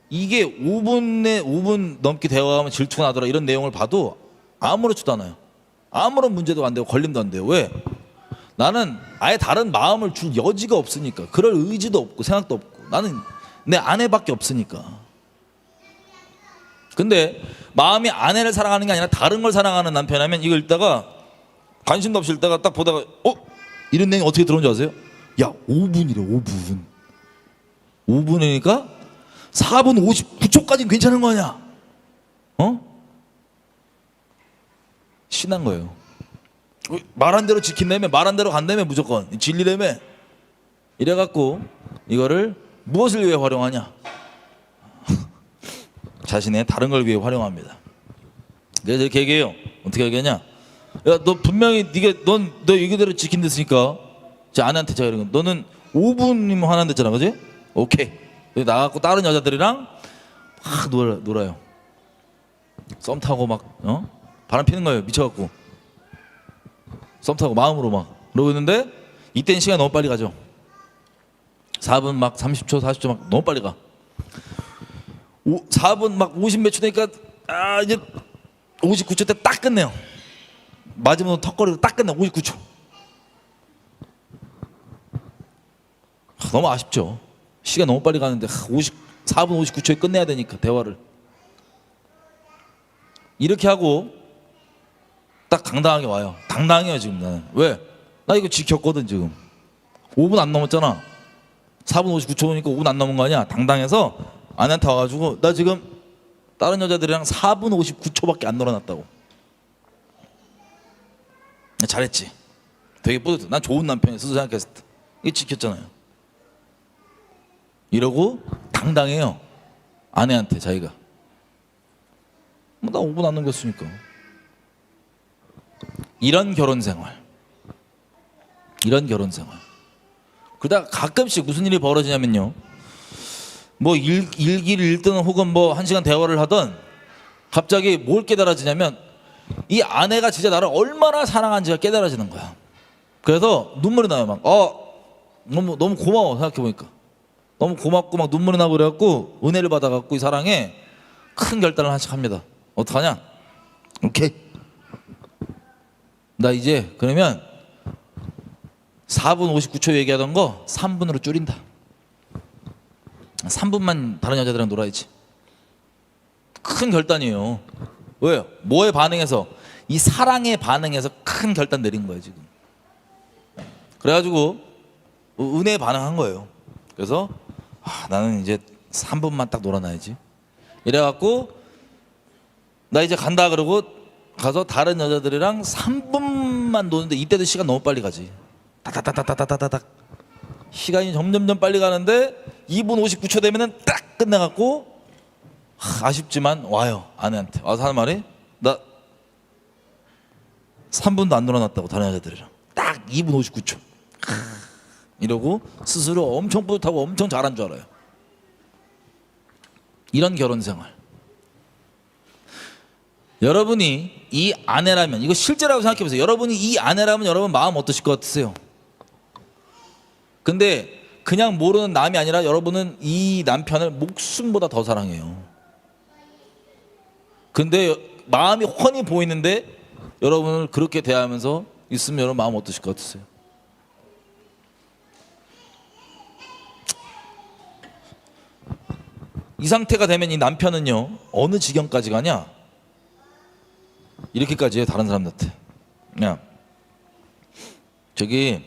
Speaker 1: 이게 5분 넘게 대화하면 질투가 나더라 이런 내용을 봐도 아무렇지도 않아요. 아무런 문제도 안 되고 걸림도 안 돼요. 왜? 나는 아예 다른 마음을 줄 여지가 없으니까. 그럴 의지도 없고 생각도 없고. 나는 내 아내밖에 없으니까. 근데 마음이 아내를 사랑하는 게 아니라 다른 걸 사랑하는 남편이라면 이거 읽다가 관심도 없이 읽다가 딱 보다가 이런 내용이 어떻게 들어온 줄 아세요? 야 5분이래 5분. 5분이니까 4분 59초까지는 괜찮은 거 아니야? 신난 거예요. 말한 대로 지킨다며 말한 대로 간다며 무조건 진리라며. 이래갖고 이거를 무엇을 위해 활용하냐? 자신의 다른 걸 위해 활용합니다. 그래서 이렇게 얘기해요. 어떻게 얘기하냐? 야, 너 분명히 너 이거대로 지킨댔으니까 제 아내한테 제가 이런 거 너는 5분이면 화난댔잖아, 그지? 오케이. 여기 나가고 다른 여자들이랑 막 놀아요. 썸 타고 막 바람 피는 거예요. 미쳐갖고 썸 타고 마음으로 막 그러고 있는데 이때는 시간 너무 빨리 가죠. 4분 막 30초 40초 막 너무 빨리 가. 4분 막 50 몇 초 되니까 이제 59초 때 딱 끝내요. 마지막으로 턱걸이로 딱 끝내. 59초. 너무 아쉽죠. 시간 너무 빨리 가는데 4분 59초에 끝내야 되니까 대화를 이렇게 하고 딱 당당하게 와요. 당당해요 지금 나는. 왜? 나 이거 지켰거든 지금. 5분 안 넘었잖아. 4분 59초니까 5분 안 넘은 거 아니야. 당당해서 아내한테 와가지고 나 지금 다른 여자들이랑 4분 59초밖에 안 놀아놨다고. 잘했지. 되게 뿌듯해. 난 좋은 남편이 스스로 생각했을 때 이게 지켰잖아요. 이러고 당당해요. 아내한테 자기가. 나 5분 안 넘겼으니까. 이런 결혼 생활. 그러다가 가끔씩 무슨 일이 벌어지냐면요. 뭐 일기를 읽든 혹은 뭐 1시간 대화를 하던 갑자기 뭘 깨달아지냐면 이 아내가 진짜 나를 얼마나 사랑하는지가 깨달아지는 거야. 그래서 눈물이 나요. 막 너무 고마워 생각해보니까. 너무 고맙고 막 눈물이 나고 그래갖고 은혜를 받아갖고 이 사랑에 큰 결단을 하나씩 합니다. 어떡하냐? 오케이. 나 이제 그러면 4분 59초 얘기하던 거 3분으로 줄인다. 3분만 다른 여자들이랑 놀아야지. 큰 결단이에요. 왜요? 뭐에 반응해서? 이 사랑에 반응해서 큰 결단 내린 거예요 지금. 그래가지고 은혜에 반응한 거예요. 그래서 나는 이제 3분만 딱 놀아놔야지. 이래갖고 나 이제 간다 그러고 가서 다른 여자들이랑 3분만 노는데 이때도 시간 너무 빨리 가지. 타타타타타타타닥 시간이 점점점 빨리 가는데 2분 59초 되면은 딱 끝내갖고 아쉽지만 와요. 아내한테 와서 하는 말이 나 3분도 안 놀아놨다고 다른 여자들이랑 딱 2분 59초 이러고 스스로 엄청 뿌듯하고 엄청 잘한 줄 알아요. 이런 결혼 생활. 여러분이 이 아내라면 이거 실제라고 생각해 보세요. 여러분이 이 아내라면 여러분 마음 어떠실 것 같으세요? 근데 그냥 모르는 남이 아니라 여러분은 이 남편을 목숨보다 더 사랑해요. 근데 마음이 훤히 보이는데 여러분을 그렇게 대하면서 있으면 여러분 마음 어떠실 것 같으세요? 이 상태가 되면 이 남편은요 어느 지경까지 가냐? 이렇게까지 해요. 다른 사람들한테 그냥 저기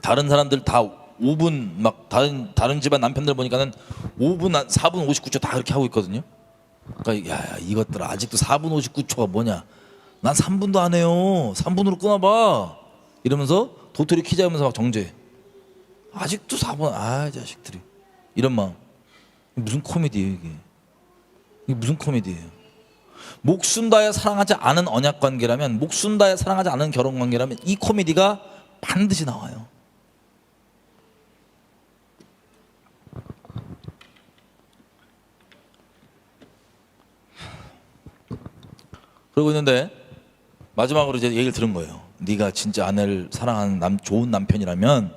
Speaker 1: 다른 사람들 다 5분 막 다른 집안 남편들 보니까는 5분 4분 59초 다 그렇게 하고 있거든요. 그러니까 야 이것들 아직도 4분 59초가 뭐냐? 난 3분도 안 해요. 3분으로 끊어봐. 이러면서 도토리 키 잡으면서 막 정죄해. 아직도 4분 자식들이 이런 마음. 무슨 코미디예요 이게? 이게 무슨 코미디예요? 목숨 다해 사랑하지 않은 언약 관계라면, 목숨 다해 사랑하지 않은 결혼 관계라면 이 코미디가 반드시 나와요. 그러고 있는데 마지막으로 이제 얘기를 들은 거예요. 네가 진짜 아내를 사랑하는 좋은 남편이라면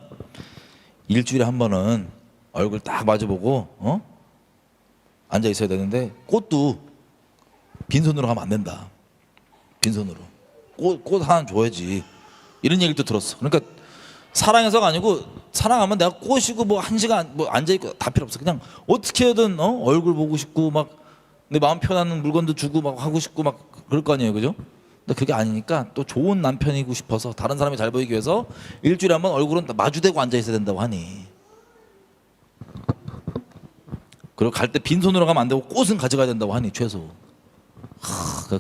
Speaker 1: 일주일에 한 번은 얼굴 딱 마주보고 앉아 있어야 되는데 꽃도 빈손으로 가면 안 된다. 빈손으로 꽃 하나 줘야지. 이런 얘기를 또 들었어. 그러니까 사랑해서가 아니고 사랑하면 내가 꼬시고 뭐 1시간 뭐 앉아 있고 다 필요 없어. 그냥 어떻게든 얼굴 보고 싶고 막 내 마음 편한 물건도 주고 막 하고 싶고 막 그럴 거 아니에요, 그죠? 근데 그게 아니니까 또 좋은 남편이고 싶어서 다른 사람이 잘 보이기 위해서 일주일에 한 번 얼굴은 마주대고 앉아 있어야 된다고 하니. 그리고 갈 때 빈손으로 가면 안 되고 꽃은 가져가야 된다고 하니 최소.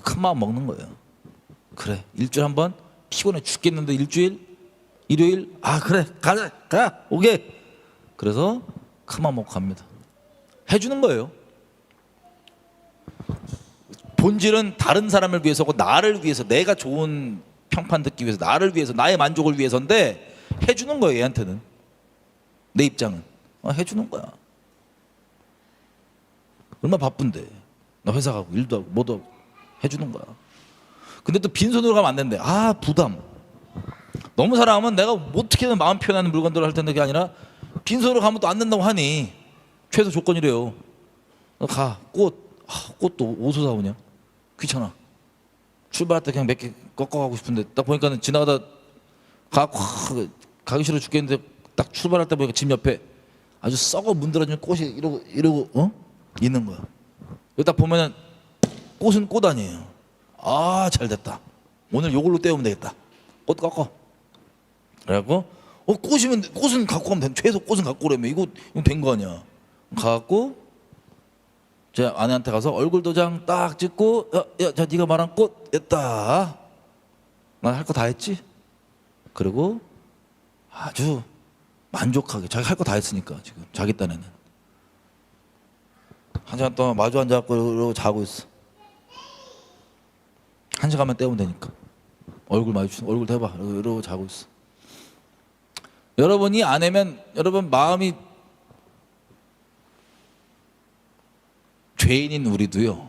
Speaker 1: 큰 마음 먹는 거예요. 그래 일주일에 한 번 피곤해 죽겠는데 일요일 그래 가 오케이. 그래서 큰 마음 먹고 갑니다. 해주는 거예요. 본질은 다른 사람을 위해서고 나를 위해서, 내가 좋은 평판 듣기 위해서, 나를 위해서, 나의 만족을 위해서인데 해주는 거예요. 얘한테는 내 입장은 해주는 거야. 얼마나 바쁜데 나 회사 가고 일도 하고 뭐도 하고 해주는 거야. 근데 또 빈손으로 가면 안 된대. 아, 부담. 너무 사랑하면 내가 어떻게든 마음 표현하는 물건들을 할 텐데 그게 아니라 빈손으로 가면 또 안 된다고 하니 최소 조건이래요. 너 가. 꽃도 어디서 사오냐? 귀찮아. 출발할 때 그냥 몇 개 꺾어가고 싶은데 딱 보니까는 지나가다 가기 싫어 죽겠는데 딱 출발할 때 보니까 집 옆에 아주 썩어 문드러진 꽃이 이러고 있는 거야. 여기 딱 보면은 꽃은 꽃 아니에요. 아, 잘 됐다. 오늘 요걸로 때우면 되겠다. 꽃 꺾어. 그래갖고 꽃은 갖고 가면 돼. 최소 꽃은 갖고 오라며. 이거 된 거 아니야. 가갖고 제 아내한테 가서 얼굴 도장 딱 찍고 자 네가 말한 꽃 했다. 난 할 거 다 했지. 그리고 아주 만족하게 자기 할 거 다 했으니까 지금 자기 딴에는 한 시간 동안 마주 앉아갖고 이러고 자고 있어. 한 시간만 때우면 되니까. 얼굴 마주치는 얼굴 대봐 이러고 자고 있어. 여러분이 아내면 여러분 마음이 죄인인 우리도요.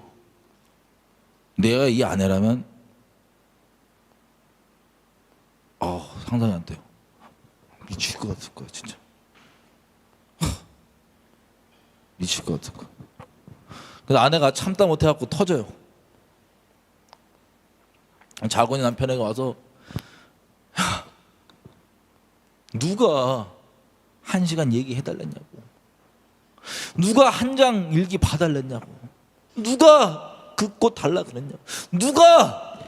Speaker 1: 내가 이 아내라면 상상이 안 돼요. 미칠 것 같을 거야 진짜. 미칠 것 같을 거야. 그래서 아내가 참다 못해갖고 터져요. 자고 있는 남편에게 와서 누가 1시간 얘기해달랬냐고, 누가 한 장 일기 봐달랬냐고, 누가 그 꽃 달라 그랬냐고, 누가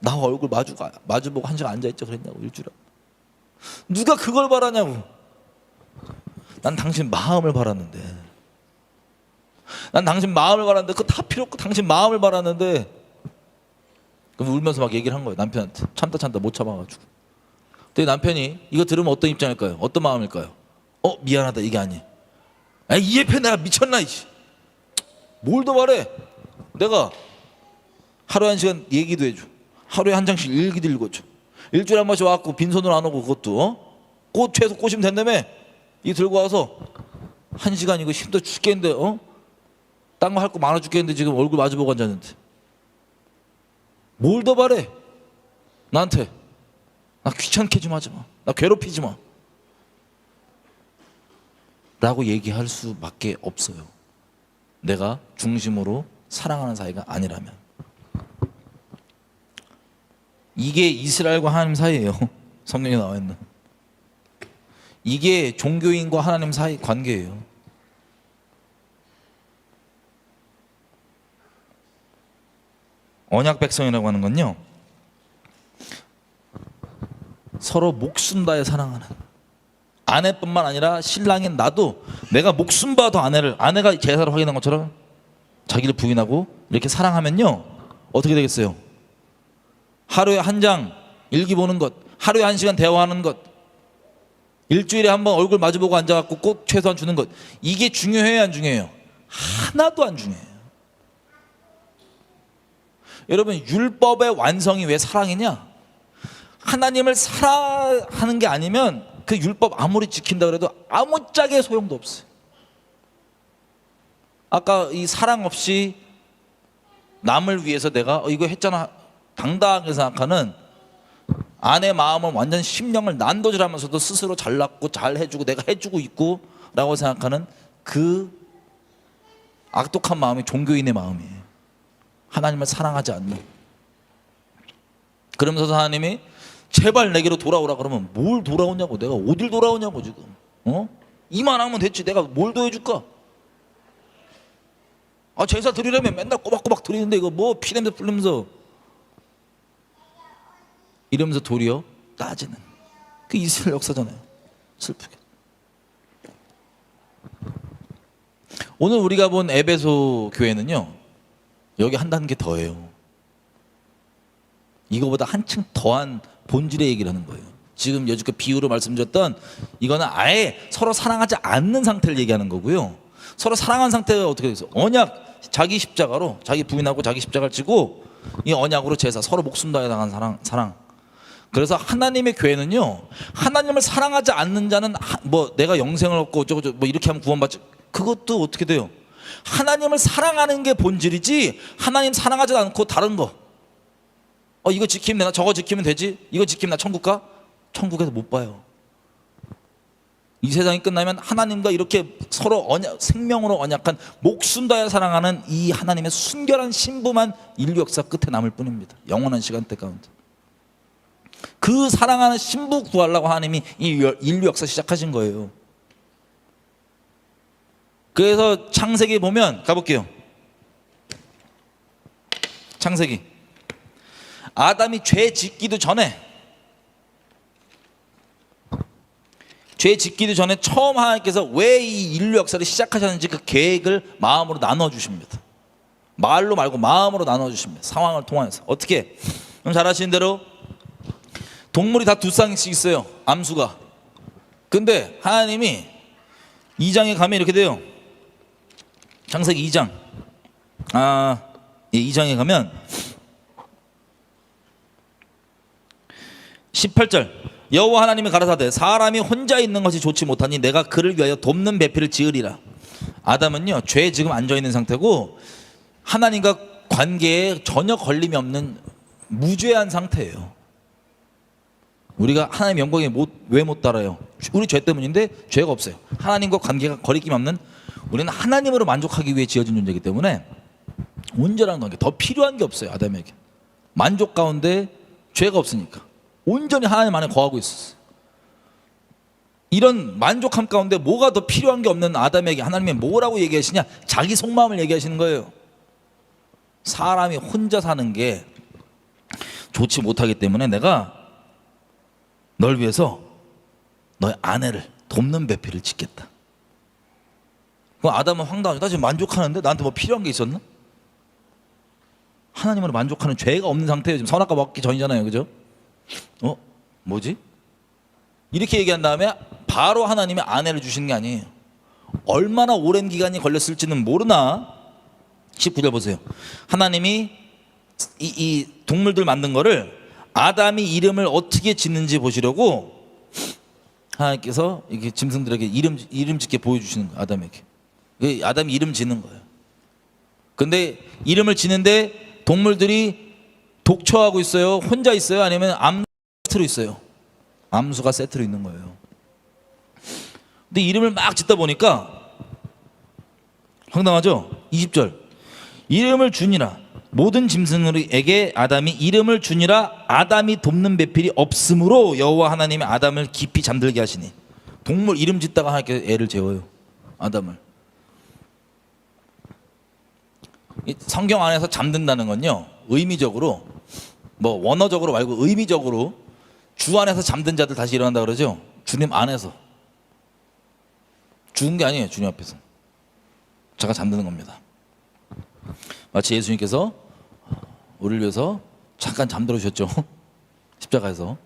Speaker 1: 나와 얼굴 마주보고 1시간 앉아있자 그랬냐고, 일주일에. 누가 그걸 바라냐고. 난 당신 마음을 바랐는데, 난 당신 마음을 바랐는데 그거 다 필요 없고 당신 마음을 바랐는데. 그럼 울면서 막 얘기를 한 거예요. 남편한테. 참다 못 참아가지고. 근데 남편이 이거 들으면 어떤 입장일까요? 어떤 마음일까요? 미안하다 이게 아니에요. 이해패 내가 미쳤나 이씨. 뭘 더 말해. 내가 하루에 1시간 얘기도 해줘. 하루에 한 장씩 일기도 읽어줘. 일주일에 한 번씩 와갖고 빈손으로 안 오고 그것도 꽃 최소 꼬시면 된다며. 이거 들고 와서 1시간 이거 힘들어 죽겠는데 딴 거 할 거 많아 죽겠는데 지금 얼굴 마주보고 앉았는데 뭘 더 바래 나한테. 나 귀찮게 좀 하지 마. 나 괴롭히지 마 라고 얘기할 수밖에 없어요. 내가 중심으로 사랑하는 사이가 아니라면. 이게 이스라엘과 하나님 사이예요. 성경에 나와 있는. 이게 종교인과 하나님 사이 관계예요. 언약 백성이라고 하는 건요, 서로 목숨 다해 사랑하는, 아내뿐만 아니라 신랑인 나도 내가 목숨 봐도 아내가 제사를 확인한 것처럼 자기를 부인하고 이렇게 사랑하면요 어떻게 되겠어요? 하루에 한 장 일기 보는 것, 하루에 1시간 대화하는 것, 일주일에 한 번 얼굴 마주보고 앉아갖고 꽃 최소한 주는 것, 이게 중요해요 안 중요해요? 하나도 안 중요해요. 여러분, 율법의 완성이 왜 사랑이냐? 하나님을 사랑하는 게 아니면 그 율법 아무리 지킨다 그래도 아무짝에 소용도 없어요. 아까 이 사랑 없이 남을 위해서 내가 이거 했잖아 당당하게 생각하는 아내 마음은 완전 심령을 난도질하면서도 스스로 잘났고 잘 해주고 내가 해주고 있고 라고 생각하는 그 악독한 마음이 종교인의 마음이에요. 하나님을 사랑하지 않는. 그러면서 하나님이 제발 내게로 돌아오라 그러면 뭘 돌아오냐고. 내가 어딜 돌아오냐고 지금. 이만하면 됐지 내가 뭘 더 해줄까. 제사 드리려면 맨날 꼬박꼬박 드리는데 이거 뭐 피냄새 풀리면서 이러면서 도리어 따지는 그 이스라엘 역사잖아요. 슬프게. 오늘 우리가 본 에베소 교회는요 여기 한 단계 더해요. 이거보다 한층 더한 본질의 얘기를 하는 거예요. 지금 여지껏 비유로 말씀드렸던 이거는 아예 서로 사랑하지 않는 상태를 얘기하는 거고요. 서로 사랑한 상태가 어떻게 되겠어요? 언약 자기 십자가로 자기 부인하고 자기 십자가를 지고 이 언약으로 제사 서로 목숨 다해 당한 사랑. 그래서 하나님의 교회는요, 하나님을 사랑하지 않는 자는 뭐 내가 영생을 얻고 어쩌고 뭐 이렇게 하면 구원받지, 그것도 어떻게 돼요? 하나님을 사랑하는 게 본질이지 하나님 사랑하지 않고 다른 거 이거 지키면 되나 저거 지키면 되지 이거 지키면 나 천국 가? 천국에서 못 봐요. 이 세상이 끝나면 하나님과 이렇게 서로 생명으로 언약한 목숨 다해 사랑하는 이 하나님의 순결한 신부만 인류 역사 끝에 남을 뿐입니다. 영원한 시간대 가운데 그 사랑하는 신부 구하려고 하나님이 이 인류 역사 시작하신 거예요. 그래서 창세기 보면 가볼게요. 창세기 아담이 죄 짓기도 전에 처음 하나님께서 왜 이 인류 역사를 시작하셨는지 그 계획을 마음으로 나눠주십니다. 말로 말고 마음으로 나눠주십니다. 상황을 통해서 어떻게? 그럼 잘 아시는 대로 동물이 다 두 쌍씩 있어요. 암수가. 근데 하나님이 2장에 가면 이렇게 돼요. 창세기 2장 2장에 가면 18절 여호와 하나님이 가라사대 사람이 혼자 있는 것이 좋지 못하니 내가 그를 위하여 돕는 배필을 지으리라. 아담은요 죄에 지금 앉아있는 상태고 하나님과 관계에 전혀 걸림이 없는 무죄한 상태예요. 우리가 하나님 영광에 왜 못 따라요? 우리 죄 때문인데 죄가 없어요. 하나님과 관계가 거리낌 없는, 우리는 하나님으로 만족하기 위해 지어진 존재이기 때문에 온전한 관계, 더 필요한 게 없어요. 아담에게 만족 가운데 죄가 없으니까 온전히 하나님 안에 거하고 있었어요. 이런 만족함 가운데 뭐가 더 필요한 게 없는 아담에게 하나님이 뭐라고 얘기하시냐? 자기 속마음을 얘기하시는 거예요. 사람이 혼자 사는 게 좋지 못하기 때문에 내가 널 위해서 너의 아내를 돕는 배필을 짓겠다. 그럼 아담은 황당하죠. 나 지금 만족하는데 나한테 뭐 필요한 게 있었나? 하나님으로 만족하는 죄가 없는 상태예요. 지금 선악과 먹기 전이잖아요. 그죠? 뭐지? 이렇게 얘기한 다음에 바로 하나님이 아내를 주신 게 아니에요. 얼마나 오랜 기간이 걸렸을지는 모르나 19절 보세요. 하나님이 이 동물들 만든 거를 아담이 이름을 어떻게 짓는지 보시려고 하나님께서 이렇게 짐승들에게 이름 짓게 보여주시는 거예요. 아담에게. 아담이 이름 짓는 거예요. 근데 이름을 짓는데 동물들이 독처하고 있어요? 혼자 있어요? 아니면 암수가 세트로 있어요? 암수가 세트로 있는 거예요. 근데 이름을 막 짓다 보니까 황당하죠? 20절 이름을 주니라 모든 짐승에게 아담이 이름을 주니라 아담이 돕는 배필이 없으므로 여호와 하나님이 아담을 깊이 잠들게 하시니. 동물 이름 짓다가 하나님께서 애를 재워요. 아담을. 성경 안에서 잠든다는 건요 의미적으로 뭐 원어적으로 말고 의미적으로 주 안에서 잠든 자들 다시 일어난다 그러죠. 주님 안에서 죽은 게 아니에요. 주님 앞에서 제가 잠드는 겁니다. 마치 예수님께서 우리를 위해서 잠깐 잠들어 주셨죠. 십자가에서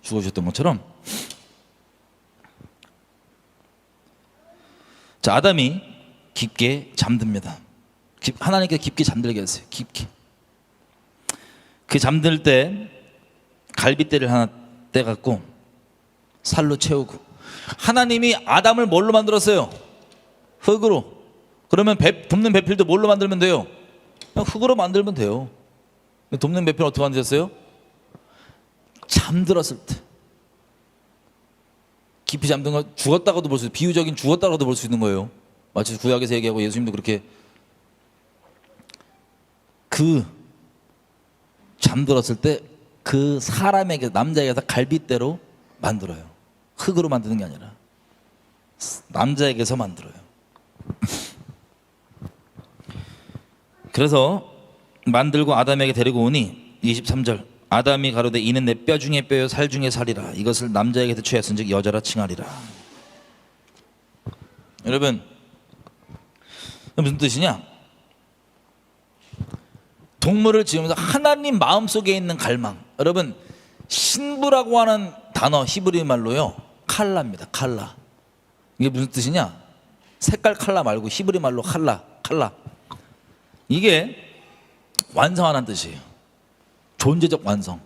Speaker 1: 죽어주셨던 것처럼. 자, 아담이 깊게 잠듭니다. 하나님께서 깊게 잠들게 했어요. 깊게. 그 잠들 때 갈빗대를 하나 떼갖고 살로 채우고. 하나님이 아담을 뭘로 만들었어요? 흙으로. 그러면 돕는 배필도 뭘로 만들면 돼요? 그냥 흙으로 만들면 돼요. 돕는 배필은 어떻게 만드셨어요? 잠들었을 때. 깊이 잠든 거 죽었다고도 볼 수, 비유적인 죽었다고도 볼 수 있는 거예요. 마치 구약에서 얘기하고 예수님도 그렇게 그 잠들었을 때 그 사람에게 남자에게서 갈빗대로 만들어요. 흙으로 만드는 게 아니라 남자에게서 만들어요. 그래서 만들고 아담에게 데리고 오니 23절 아담이 가로되 이는 내 뼈 중에 뼈요 살 중에 살이라 이것을 남자에게서 취하였은즉 여자라 칭하리라. 여러분 무슨 뜻이냐? 동물을 지으면서 하나님 마음속에 있는 갈망. 여러분 신부라고 하는 단어 히브리 말로요 칼라입니다. 칼라. 이게 무슨 뜻이냐? 색깔 칼라 말고 히브리 말로 칼라. 칼라. 이게 완성하라는 뜻이에요. 존재적 완성.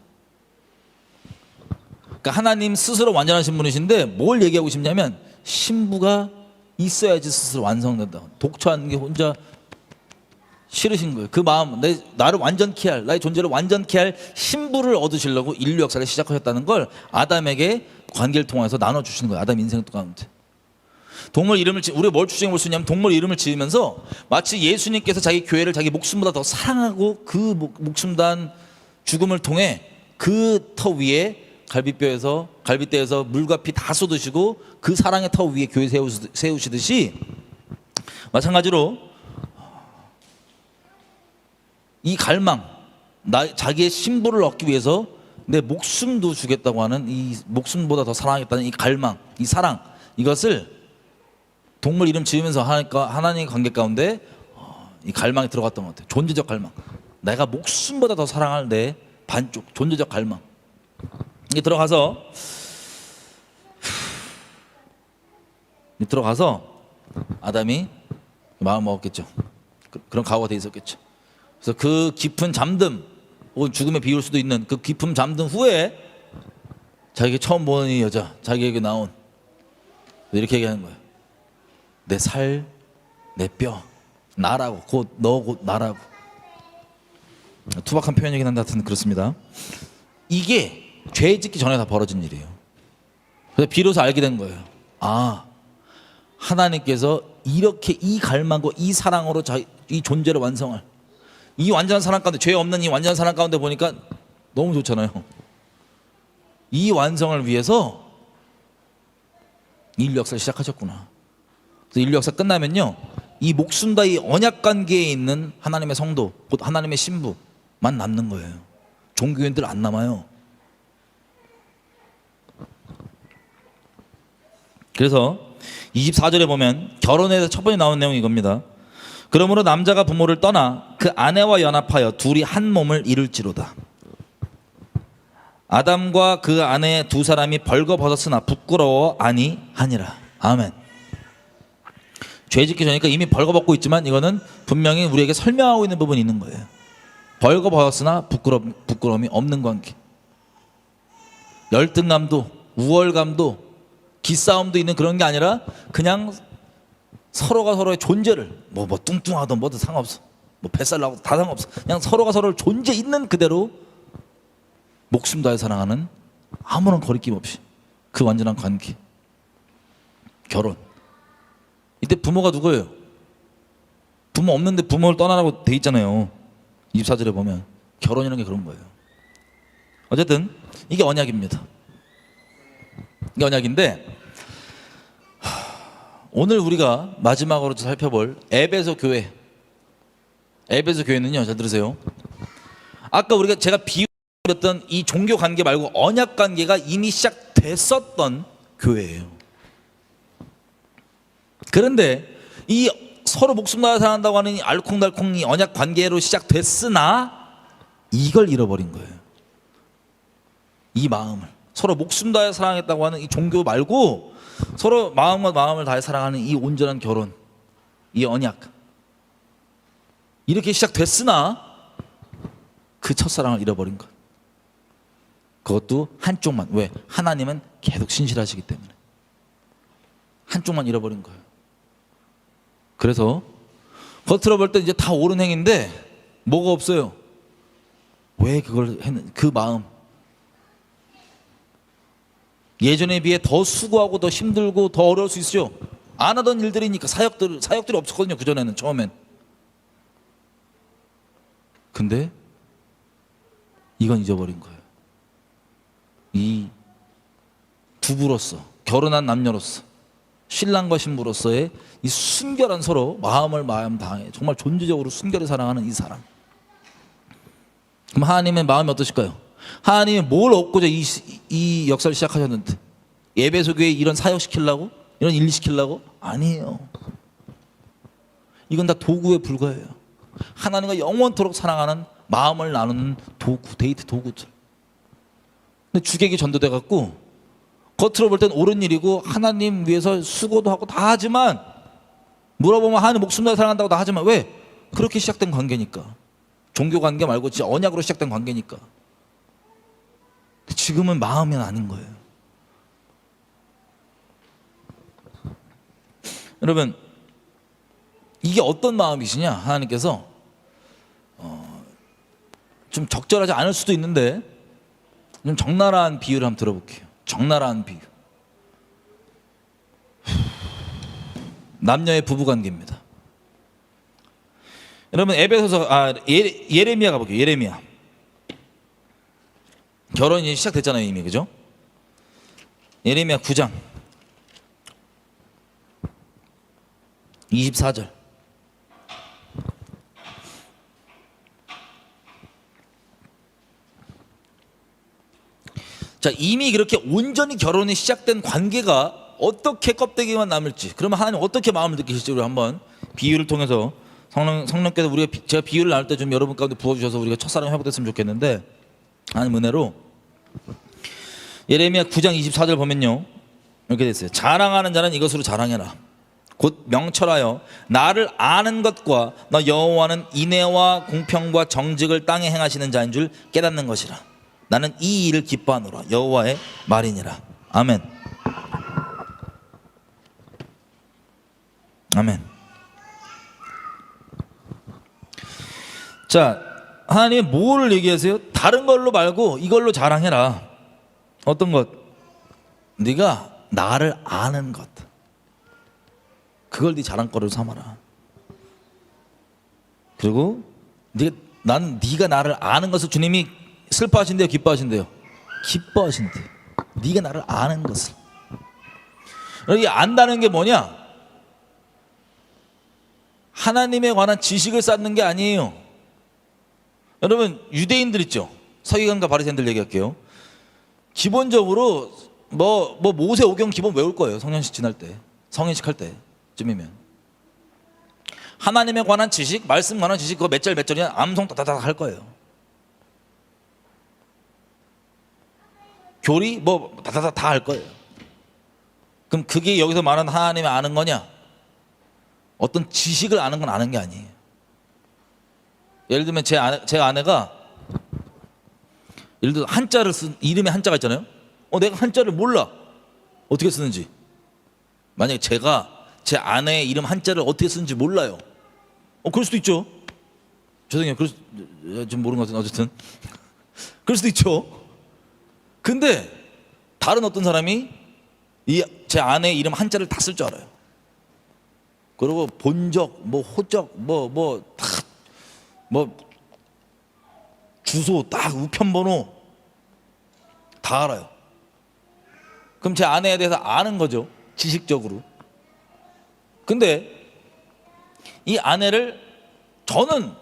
Speaker 1: 그러니까 하나님 스스로 완전하신 분이신데 뭘 얘기하고 싶냐면 신부가 있어야지 스스로 완성된다. 독처하는 게 혼자 싫으신 거예요. 그 마음, 나를 완전케 할, 나의 존재를 완전케 할 신부를 얻으시려고 인류 역사를 시작하셨다는 걸 아담에게 관계를 통해서 나눠주시는 거예요. 아담 인생 가운데. 동물 이름을 우리가 뭘 추정해 볼 수 있냐면 동물 이름을 지으면서 마치 예수님께서 자기 교회를 자기 목숨보다 더 사랑하고 그 목숨 단 죽음을 통해 그 터 위에 갈빗대에서 물과 피 다 쏟으시고 그 사랑의 터 위에 교회 세우시듯이 마찬가지로 이 갈망, 자기의 신부를 얻기 위해서 내 목숨도 주겠다고 하는 이 목숨보다 더 사랑하겠다는 이 갈망, 이 사랑, 이것을 동물 이름 지으면서 하나님의 관계 가운데 이 갈망이 들어갔던 것 같아요. 존재적 갈망. 내가 목숨보다 더 사랑할 내 반쪽, 존재적 갈망. 이게 들어가서 아담이 마음 먹었겠죠. 그런 각오가 돼 있었겠죠. 그래서 그 깊은 잠듦 혹은 죽음에 비울 수도 있는 그 깊은 잠든 후에 자기가 처음 보는 이 여자, 자기에게 나온 이렇게 얘기하는 거예요. 내 살, 내 뼈, 나라고, 곧 너 곧 나라고. 투박한 표현이긴 한데 하여튼 그렇습니다. 이게 죄 짓기 전에 다 벌어진 일이에요. 그래서 비로소 알게 된 거예요. 아, 하나님께서 이렇게 이 갈망과 이 사랑으로 이 존재를 완성할 이 완전한 사랑 가운데, 죄 없는 이 완전한 사랑 가운데 보니까 너무 좋잖아요. 이 완성을 위해서 인류 역사를 시작하셨구나. 그래서 인류 역사 끝나면요, 이 목숨과 이 언약 관계에 있는 하나님의 성도, 곧 하나님의 신부만 남는 거예요. 종교인들 안 남아요. 그래서 24절에 보면 결혼에 대해서 첫 번째 나온 내용이 이겁니다. 그러므로 남자가 부모를 떠나 그 아내와 연합하여 둘이 한 몸을 이룰지로다. 아담과 그 아내 두 사람이 벌거벗었으나 부끄러워 아니하니라. 아멘. 죄 짓기 전이니까 이미 벌거벗고 있지만 이거는 분명히 우리에게 설명하고 있는 부분이 있는 거예요. 벌거벗었으나 부끄러움이 없는 관계. 열등감도 우월감도 기싸움도 있는 그런 게 아니라 그냥 서로가 서로의 존재를 뭐 뚱뚱하든 뭐든 상관없어, 뭐 뱃살 나고도 다 상관없어. 그냥 서로가 서로를 존재 있는 그대로 목숨 다해 사랑하는 아무런 거리낌 없이 그 완전한 관계. 결혼. 이때 부모가 누구예요? 부모 없는데 부모를 떠나라고 돼 있잖아요. 24절에 보면 결혼이라는 게 그런 거예요. 어쨌든 이게 언약입니다. 이게 언약인데 오늘 우리가 마지막으로 살펴볼 에베소 교회. 에베소 교회는요, 잘 들으세요. 아까 제가 비유했던 이 종교 관계 말고 언약 관계가 이미 시작됐었던 교회예요. 그런데 이 서로 목숨 다해 사랑한다고 하는 이 알콩달콩 이 언약 관계로 시작됐으나 이걸 잃어버린 거예요. 이 마음을 서로 목숨 다해 사랑했다고 하는 이 종교 말고 서로 마음과 마음을 다해 사랑하는 이 온전한 결혼, 이 언약, 이렇게 시작됐으나 그 첫사랑을 잃어버린 것. 그것도 한쪽만. 왜? 하나님은 계속 신실하시기 때문에 한쪽만 잃어버린 거예요. 그래서 겉으로 볼 때 이제 다 옳은 행위인데 뭐가 없어요. 왜 그걸 했는지 그 마음. 예전에 비해 더 수고하고 더 힘들고 더 어려울 수 있죠. 안 하던 일들이니까 사역들이 없었거든요. 그전에는 처음엔. 근데 이건 잊어버린 거예요. 이 부부로서, 결혼한 남녀로서, 신랑과 신부로서의 이 순결한 서로 마음 다해 정말 존재적으로 순결히 사랑하는 이 사랑. 그럼 하나님의 마음이 어떠실까요? 하나님이 뭘 얻고자 이 역사를 시작하셨는데 에베소 교회에 이런 사역 시키려고? 이런 일 시키려고? 아니에요. 이건 다 도구에 불과해요. 하나님과 영원토록 사랑하는 마음을 나누는 도구, 데이트 도구들. 근데 주객이 전도돼 갖고 겉으로 볼 땐 옳은 일이고 하나님 위해서 수고도 하고 다 하지만 물어보면 하나님 목숨 다해 사랑한다고 다 하지만 왜? 그렇게 시작된 관계니까. 종교 관계 말고 진짜 언약으로 시작된 관계니까. 지금은 마음이 아닌 거예요. 여러분, 이게 어떤 마음이시냐? 하나님께서 좀 적절하지 않을 수도 있는데 좀 적나라한 비유를 한번 들어볼게요. 적나라한 비유. 남녀의 부부관계입니다. 여러분, 예레미야 가볼게요. 예레미야. 결혼이 시작됐잖아요, 이미. 그죠? 예레미야 9장 24절. 자, 이미 그렇게 온전히 결혼이 시작된 관계가 어떻게 껍데기만 남을지, 그러면 하나님 어떻게 마음을 느끼실지 우리 한번 비유를 통해서 성령께서 우리가 제가 비유를 나눌 때 좀 여러분 가운데 부어주셔서 우리가 첫사랑 회복됐으면 좋겠는데, 하나님 은혜로 예레미야 9장 24절 보면요, 이렇게 됐어요. 자랑하는 자는 이것으로 자랑해라. 곧 명철하여 나를 아는 것과 너 여호와는 인애와 공평과 정직을 땅에 행하시는 자인 줄 깨닫는 것이라. 나는 이 일을 기뻐하노라. 여호와의 말이니라. 아멘. 아멘. 자, 하나님이 뭐를 얘기하세요? 다른 걸로 말고 이걸로 자랑해라. 어떤 것? 네가 나를 아는 것. 그걸 네 자랑거리로 삼아라. 그리고 네가 나를 아는 것을 주님이 슬퍼하신대요, 기뻐하신대요? 기뻐하신대요. 네가 나를 아는 것을. 여기 안다는 게 뭐냐? 하나님에 관한 지식을 쌓는 게 아니에요. 여러분, 유대인들 있죠? 서기관과 바리새인들 얘기할게요. 기본적으로 모세 오경 기본 외울 거예요. 성년식 지날 때, 성인식 할 때쯤이면 하나님에 관한 지식, 말씀 관한 지식, 그거 몇 절 몇 절이냐 암송 따다닥 할 거예요. 교리 다다닥 다 할 거예요. 그럼 그게 여기서 말하는 하나님을 아는 거냐? 어떤 지식을 아는 건 아는 게 아니에요. 예를 들면 제 아내가 예를 들어 한자를 이름에 한자가 있잖아요. 내가 한자를 몰라. 어떻게 쓰는지. 만약에 제가 제 아내의 이름 한자를 어떻게 쓰는지 몰라요. 그럴 수도 있죠. 죄송해요. 지금 모르는 것 같은데 어쨌든 그럴 수도 있죠. 근데 다른 어떤 사람이 제 아내의 이름 한자를 다 쓸 줄 알아요. 그리고 본적, 호적, 주소, 딱 우편번호 다 알아요. 그럼 제 아내에 대해서 아는 거죠, 지식적으로. 근데 이 아내를 저는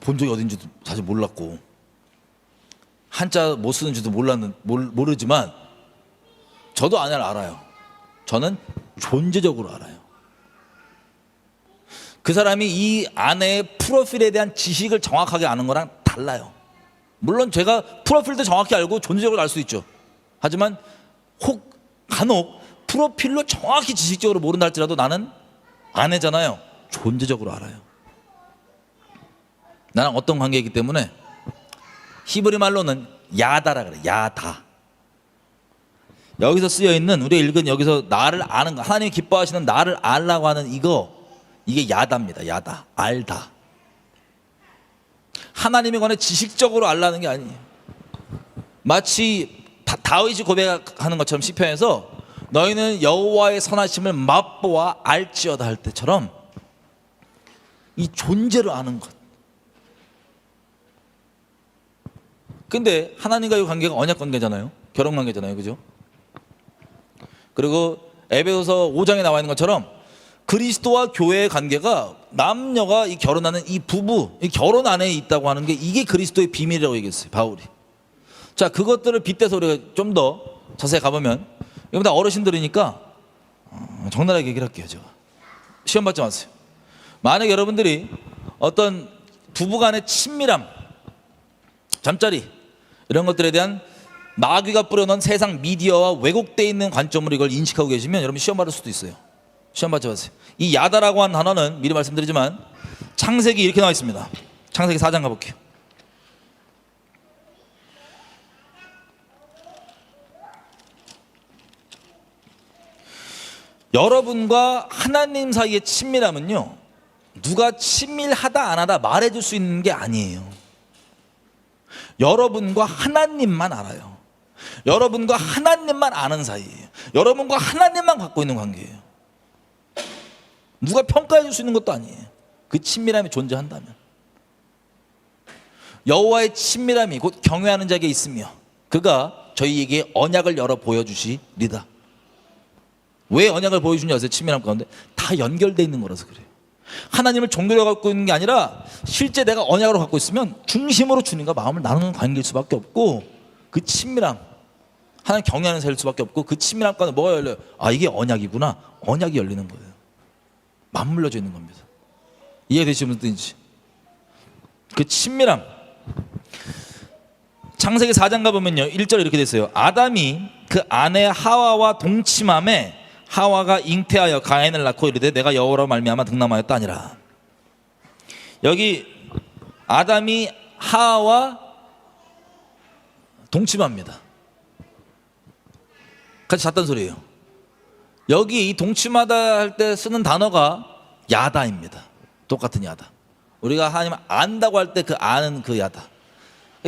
Speaker 1: 본 적이 어딘지도 사실 몰랐고 한자 못 쓰는지도 모르지만 저도 아내를 알아요. 저는 존재적으로 알아요. 그 사람이 이 아내의 프로필에 대한 지식을 정확하게 아는 거랑 달라요. 물론 제가 프로필도 정확히 알고 존재적으로 알 수 있죠. 하지만 간혹 프로필로 정확히 지식적으로 모른다 할지라도 나는 아내잖아요. 존재적으로 알아요. 나랑 어떤 관계이기 때문에 히브리 말로는 야다라 그래. 야다. 여기서 쓰여 있는 우리가 읽은 여기서 나를 아는 거, 하나님이 기뻐하시는 나를 알라고 하는 이게 야다입니다. 야다. 알다. 하나님에 관해 지식적으로 알라는 게 아니에요. 마치 다윗이 고백하는 것처럼 시편에서 너희는 여호와의 선하심을 맛보아 알지어다 할 때처럼 이 존재를 아는 것. 근데 하나님과의 관계가 언약 관계잖아요. 결혼 관계잖아요. 그죠? 그리고 에베소서 5장에 나와 있는 것처럼 그리스도와 교회의 관계가 남녀가 이 결혼하는 이 부부, 이 결혼 안에 있다고 하는 게 이게 그리스도의 비밀이라고 얘기했어요, 바울이. 자, 그것들을 빗대서 우리가 좀 더 자세히 가보면, 이건 다 어르신들이니까 적나라하게 얘기를 할게요. 제가 시험 받지 마세요. 만약 여러분들이 어떤 부부간의 친밀함, 잠자리 이런 것들에 대한 마귀가 뿌려놓은 세상 미디어와 왜곡되어 있는 관점으로 이걸 인식하고 계시면 여러분 시험 받을 수도 있어요. 시험 받지 마세요. 이 야다라고 하는 단어는 미리 말씀드리지만 창세기 이렇게 나와 있습니다. 창세기 4장 가볼게요. 여러분과 하나님 사이의 친밀함은요, 누가 친밀하다 안 하다 말해줄 수 있는 게 아니에요. 여러분과 하나님만 알아요. 여러분과 하나님만 아는 사이예요. 여러분과 하나님만 갖고 있는 관계예요. 누가 평가해 줄 수 있는 것도 아니에요. 그 친밀함이 존재한다면. 여호와의 친밀함이 곧 경외하는 자에게 있으며 그가 저희에게 언약을 열어 보여주시리다. 왜 언약을 보여주냐 하세요? 친밀함 가운데 다 연결되어 있는 거라서 그래요. 하나님을 종교로 갖고 있는 게 아니라 실제 내가 언약으로 갖고 있으면 중심으로 주님과 마음을 나누는 관계일 수밖에 없고, 그 친밀함, 하나님 경외하는 사이일 수밖에 없고, 그 친밀함 가운데 뭐가 열려요? 아, 이게 언약이구나. 언약이 열리는 거예요. 맞물려져 있는 겁니다. 이해되시는 분인지. 그 친밀함, 창세기 4장 가보면요 1절에 이렇게 됐어요. 아담이 그 아내 하와와 동침함에 하와가 잉태하여 가인을 낳고 이르되 내가 여호와로 말미암아 등남하였다 아니라. 여기 아담이 하와와 동침합니다. 같이 잤단 소리예요. 여기 이 동침하다 할 때 쓰는 단어가 야다입니다. 똑같은 야다. 우리가 하나님을 안다고 할 때 그 아는 그 야다.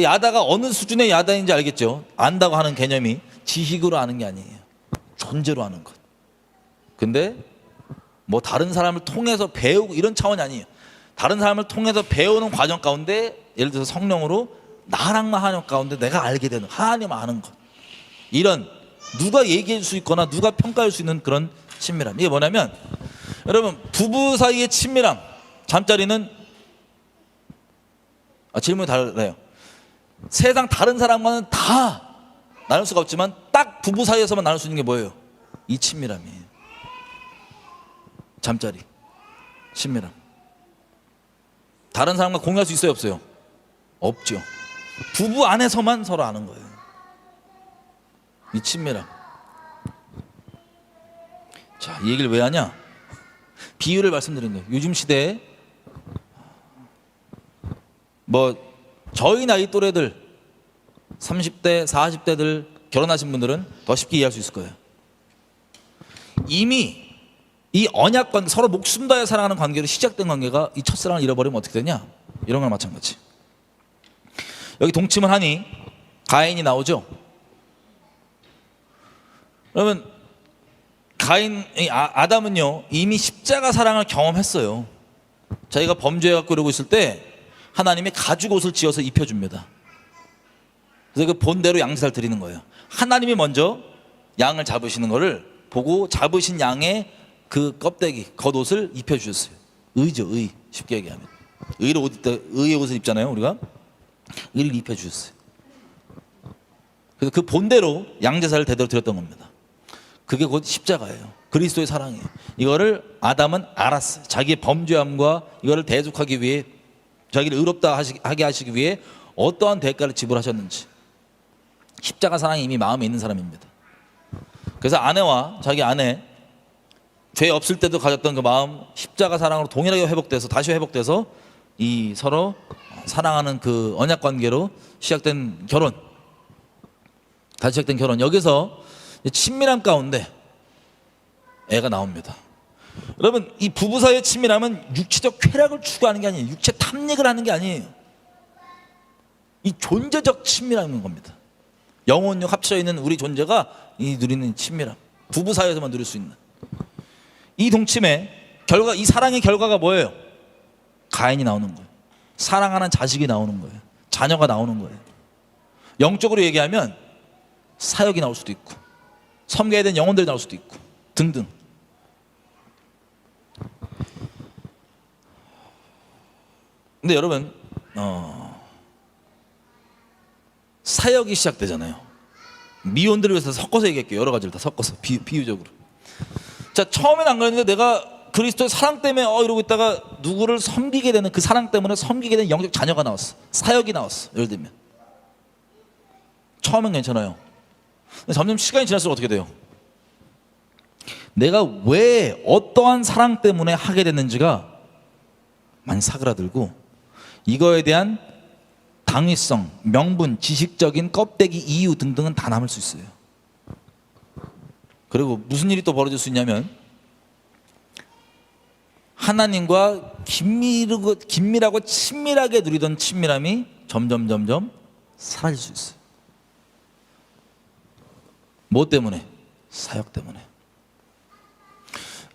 Speaker 1: 야다가 어느 수준의 야다인지 알겠죠? 안다고 하는 개념이 지식으로 아는 게 아니에요. 존재로 아는 것. 근데 뭐 다른 사람을 통해서 배우고 이런 차원이 아니에요. 다른 사람을 통해서 배우는 과정 가운데 예를 들어서 성령으로 나랑만 하나님 가운데 내가 알게 되는, 하나님 아는 것. 이런 누가 얘기해 줄 수 있거나 누가 평가할 수 있는 그런 친밀함. 이게 뭐냐면 여러분 부부 사이의 친밀함, 잠자리는 질문이 달라요. 세상 다른 사람과는 다 나눌 수가 없지만 딱 부부 사이에서만 나눌 수 있는 게 뭐예요? 이 친밀함이에요. 잠자리, 친밀함. 다른 사람과 공유할 수 있어요, 없어요? 없죠. 부부 안에서만 서로 아는 거예요. 이 친밀함. 자, 이 얘기를 왜 하냐? 비유를 말씀드린 거예요. 요즘 시대에 뭐 저희 나이 또래들 30대, 40대들 결혼하신 분들은 더 쉽게 이해할 수 있을 거예요. 이미 이 언약 관계, 서로 목숨 다해 사랑하는 관계로 시작된 관계가 이 첫사랑을 잃어버리면 어떻게 되냐? 이런 거랑 마찬가지. 여기 동침을 하니 가인이 나오죠. 그러면 아담은요 이미 십자가 사랑을 경험했어요. 자기가 범죄해갖고 이러고 있을 때 하나님이 가죽 옷을 지어서 입혀줍니다. 그래서 그 본대로 양세를 드리는 거예요. 하나님이 먼저 양을 잡으시는 거를 보고 잡으신 양의 그 껍데기, 겉옷을 입혀주셨어요. 의죠, 의. 쉽게 얘기하면 의로 옷 입다, 의의 옷을 입잖아요. 우리가 의를 입혀주셨어요. 그래서 그 본대로 양제사를 대대로 드렸던 겁니다. 그게 곧 십자가예요. 그리스도의 사랑이에요. 이거를 아담은 알았어요. 자기의 범죄함과 이거를 대속하기 위해, 자기를 의롭다 하게 하시기 위해 어떠한 대가를 지불하셨는지. 십자가 사랑이 이미 마음에 있는 사람입니다. 그래서 아내와 자기 아내, 죄 없을 때도 가졌던 그 마음 십자가 사랑으로 동일하게 회복돼서, 다시 회복돼서 이 서로 사랑하는 그 언약 관계로 시작된 결혼, 다시 시작된 결혼, 여기서 친밀함 가운데 애가 나옵니다. 여러분 이 부부 사이의 친밀함은 육체적 쾌락을 추구하는 게 아니에요. 육체 탐닉을 하는 게 아니에요. 이 존재적 친밀함인 겁니다. 영혼력 합쳐 있는 우리 존재가 이 누리는 친밀함, 부부 사이에서만 누릴 수 있는 이 동침의 결과, 이 사랑의 결과가 뭐예요? 가인이 나오는 거예요. 사랑하는 자식이 나오는 거예요. 자녀가 나오는 거예요. 영적으로 얘기하면 사역이 나올 수도 있고 섬겨야 되는 영혼들이 나올 수도 있고 등등. 근데 여러분 사역이 시작되잖아요. 미혼들을 위해서 섞어서 얘기할게요. 여러 가지를 다 섞어서 비유적으로. 자, 처음엔 안 그랬는데 내가 그리스도의 사랑 때문에 이러고 있다가 누구를 섬기게 되는, 그 사랑 때문에 섬기게 되는 영적 자녀가 나왔어. 사역이 나왔어. 예를 들면 처음엔 괜찮아요. 근데 점점 시간이 지날수록 어떻게 돼요? 내가 왜 어떠한 사랑 때문에 하게 됐는지가 많이 사그라들고 이거에 대한 당위성, 명분, 지식적인 껍데기 이유 등등은 다 남을 수 있어요. 그리고 무슨 일이 또 벌어질 수 있냐면 하나님과 긴밀하고 친밀하게 누리던 친밀함이 점점 사라질 수 있어요. 뭐 때문에? 사역 때문에.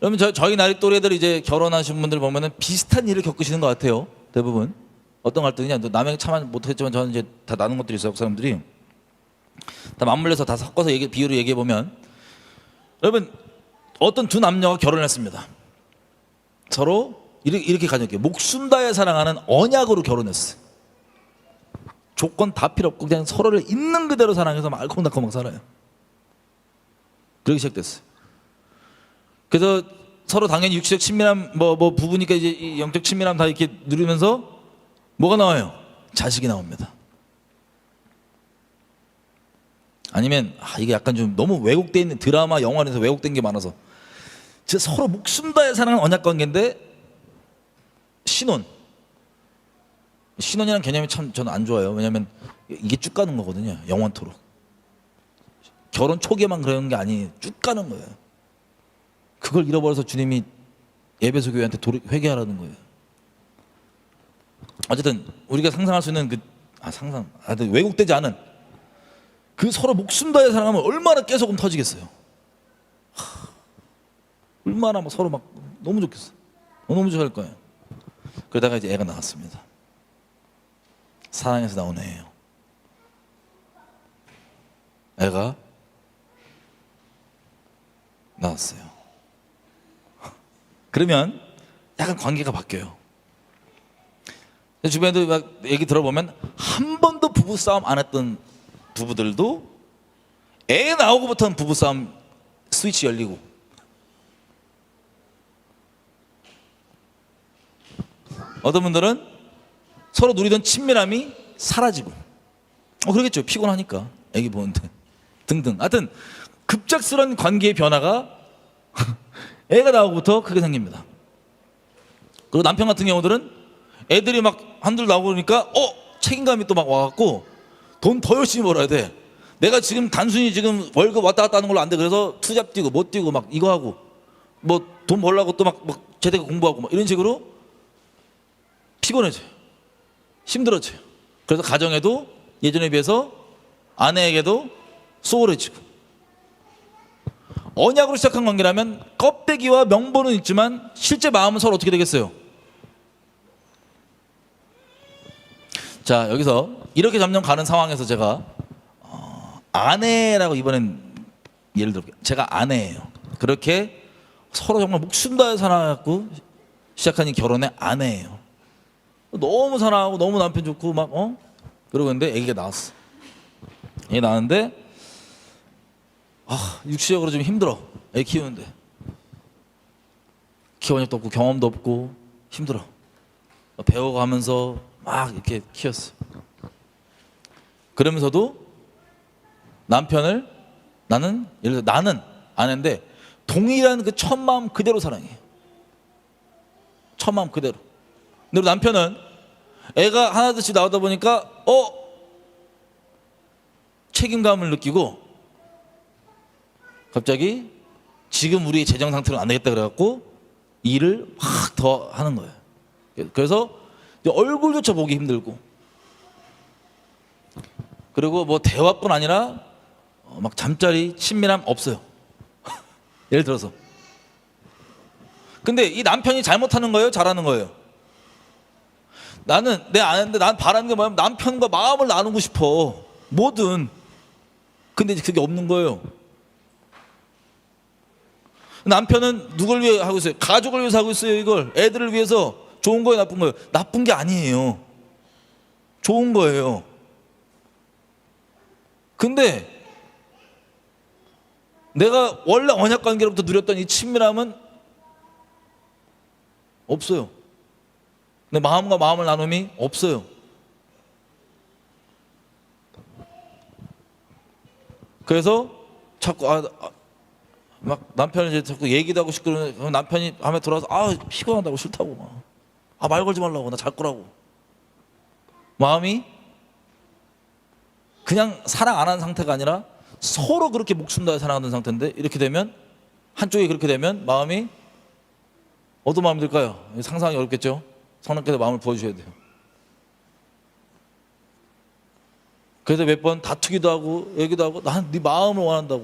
Speaker 1: 여러분 저희 나이 또래들 이제 결혼하신 분들 보면은 비슷한 일을 겪으시는 것 같아요. 대부분 어떤 갈등이냐? 남에게 참 못했지만 저는 이제 다 나눈 것들이 있어요. 그 사람들이 다 맞물려서 다 섞어서 비유로 얘기해 보면, 여러분 어떤 두 남녀가 결혼했습니다. 서로 이렇게 가정해요. 목숨 다해 사랑하는 언약으로 결혼했어요. 조건 다 필요 없고 그냥 서로를 있는 그대로 사랑해서 막 알콩달콩 살아요. 그렇게 시작됐어요. 그래서 서로 당연히 육체적 친밀함, 뭐 부부니까 이제 이 영적 친밀함 다 이렇게 누리면서 뭐가 나와요? 자식이 나옵니다. 아니면 이게 약간 좀 너무 왜곡되어 있는 드라마, 영화에서 왜곡된 게 많아서 진짜 서로 목숨 다해 사랑하는 언약 관계인데 신혼이라는 개념이 참 저는 안 좋아요. 왜냐하면 이게 쭉 가는 거거든요. 영원토록. 결혼 초기에만 그런 게 아니에요. 쭉 가는 거예요. 그걸 잃어버려서 주님이 에베소 교회한테 회개하라는 거예요. 어쨌든 우리가 상상할 수 있는 왜곡되지 않은 그 서로 목숨 다해 사랑하면 얼마나 깨소금 터지겠어요. 얼마나 막 서로 막 너무 좋겠어. 너무 좋아할 거예요. 그러다가 이제 애가 나왔습니다. 사랑에서 나온 애예요. 애가 나왔어요. 그러면 약간 관계가 바뀌어요. 주변에도 막 얘기 들어보면 한 번도 부부 싸움 안 했던 부부들도 애 나오고부터는 부부 싸움 스위치 열리고, 어떤 분들은 서로 누리던 친밀함이 사라지고, 그러겠죠. 피곤하니까 애기 보는데 등등. 하여튼 급작스러운 관계의 변화가 애가 나오고부터 크게 생깁니다. 그리고 남편 같은 경우들은 애들이 막 한둘 나오고 그러니까 책임감이 또 막 와갖고 돈 더 열심히 벌어야 돼. 내가 지금 단순히 지금 월급 왔다 갔다 하는 걸로 안 돼. 그래서 투잡 뛰고 못 뛰고 막 이거 하고 뭐 돈 벌려고 또 막 제대로 공부하고 막 이런 식으로 피곤해져요. 힘들어져요. 그래서 가정에도 예전에 비해서 아내에게도 소홀해지고, 언약으로 시작한 관계라면 껍데기와 명분은 있지만 실제 마음은 서로 어떻게 되겠어요? 자, 여기서 이렇게 점점 가는 상황에서 제가 아내라고 이번엔 예를 들어 제가 아내예요. 그렇게 서로 정말 목숨 다해 살아갖고 시작한 이 결혼의 아내예요. 너무 사랑하고 너무 남편 좋고 막 그러고 있는데 애기가 나왔어. 애기 나왔는데 육체적으로 좀 힘들어. 애 키우는데 키워본 적도 없고 경험도 없고 힘들어. 배워가면서 막 이렇게 키웠어. 그러면서도 남편을 나는 예를 들어 나는 아내인데 동일한 그 첫 마음 그대로 사랑해. 첫 마음 그대로. 근데 남편은 애가 하나둘씩 나오다 보니까 책임감을 느끼고 갑자기 지금 우리 재정 상태는 안 되겠다 그래갖고 일을 확 더 하는 거예요. 그래서 얼굴조차 보기 힘들고, 그리고 뭐 대화뿐 아니라 막 잠자리 친밀함 없어요. 예를 들어서. 근데 이 남편이 잘못하는 거예요? 잘하는 거예요? 나는 내 아내인데 난 바라는 게 뭐냐면 남편과 마음을 나누고 싶어. 뭐든. 근데 그게 없는 거예요. 남편은 누굴 위해 하고 있어요? 가족을 위해서 하고 있어요. 이걸 애들을 위해서. 좋은 거예요, 나쁜 거예요? 나쁜 게 아니에요. 좋은 거예요. 근데 내가 원래 언약 관계로부터 누렸던 이 친밀함은 없어요. 내 마음과 마음을 나눔이 없어요. 그래서 자꾸 막 남편이 이제 자꾸 얘기도 하고 싶고 그러면 남편이 밤에 돌아와서 피곤하다고 싫다고 막 아, 말 걸지 말라고, 나 잘 거라고. 마음이 그냥 사랑 안 하는 상태가 아니라 서로 그렇게 목숨 다해 사랑하는 상태인데, 이렇게 되면, 한쪽이 그렇게 되면 마음이 어떤 마음이 들까요? 상상하기 어렵겠죠? 성령께서 마음을 부어주셔야 돼요. 그래서 몇 번 다투기도 하고 얘기도 하고, 난 네 마음을 원한다고.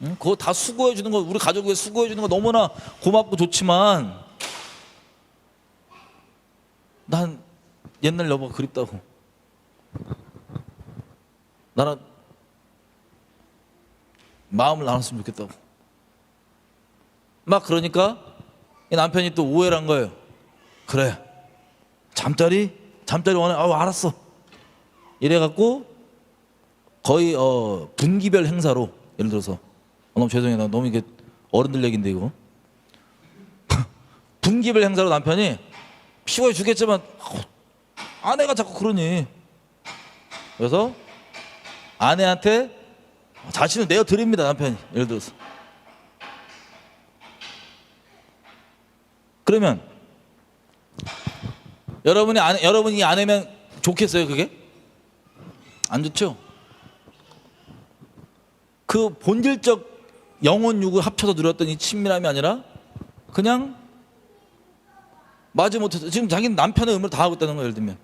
Speaker 1: 응? 그거 다 수고해 주는 거, 우리 가족 위해 수고해 주는 거 너무나 고맙고 좋지만, 난 옛날 여보가 그립다고. 나는 마음을 나눴으면 좋겠다고. 막 그러니까 이 남편이 또 오해를 한 거예요. 그래, 잠자리 원해. 아, 알았어. 이래갖고 거의 분기별 행사로, 예를 들어서 너무 죄송해요, 나 너무 이게 어른들 얘기인데 이거 분기별 행사로 남편이 피곤해 죽겠지만 아내가 자꾸 그러니, 그래서 아내한테 자신을 내어 드립니다, 남편이. 예를 들어서 그러면 여러분이 아내면 좋겠어요? 그게 안 좋죠. 그 본질적 영혼 육을 합쳐서 누렸던 이 친밀함이 아니라 그냥 마지못해서 지금 자기는 남편의 의무를 다 하고 있다는 거예요, 예를 들면.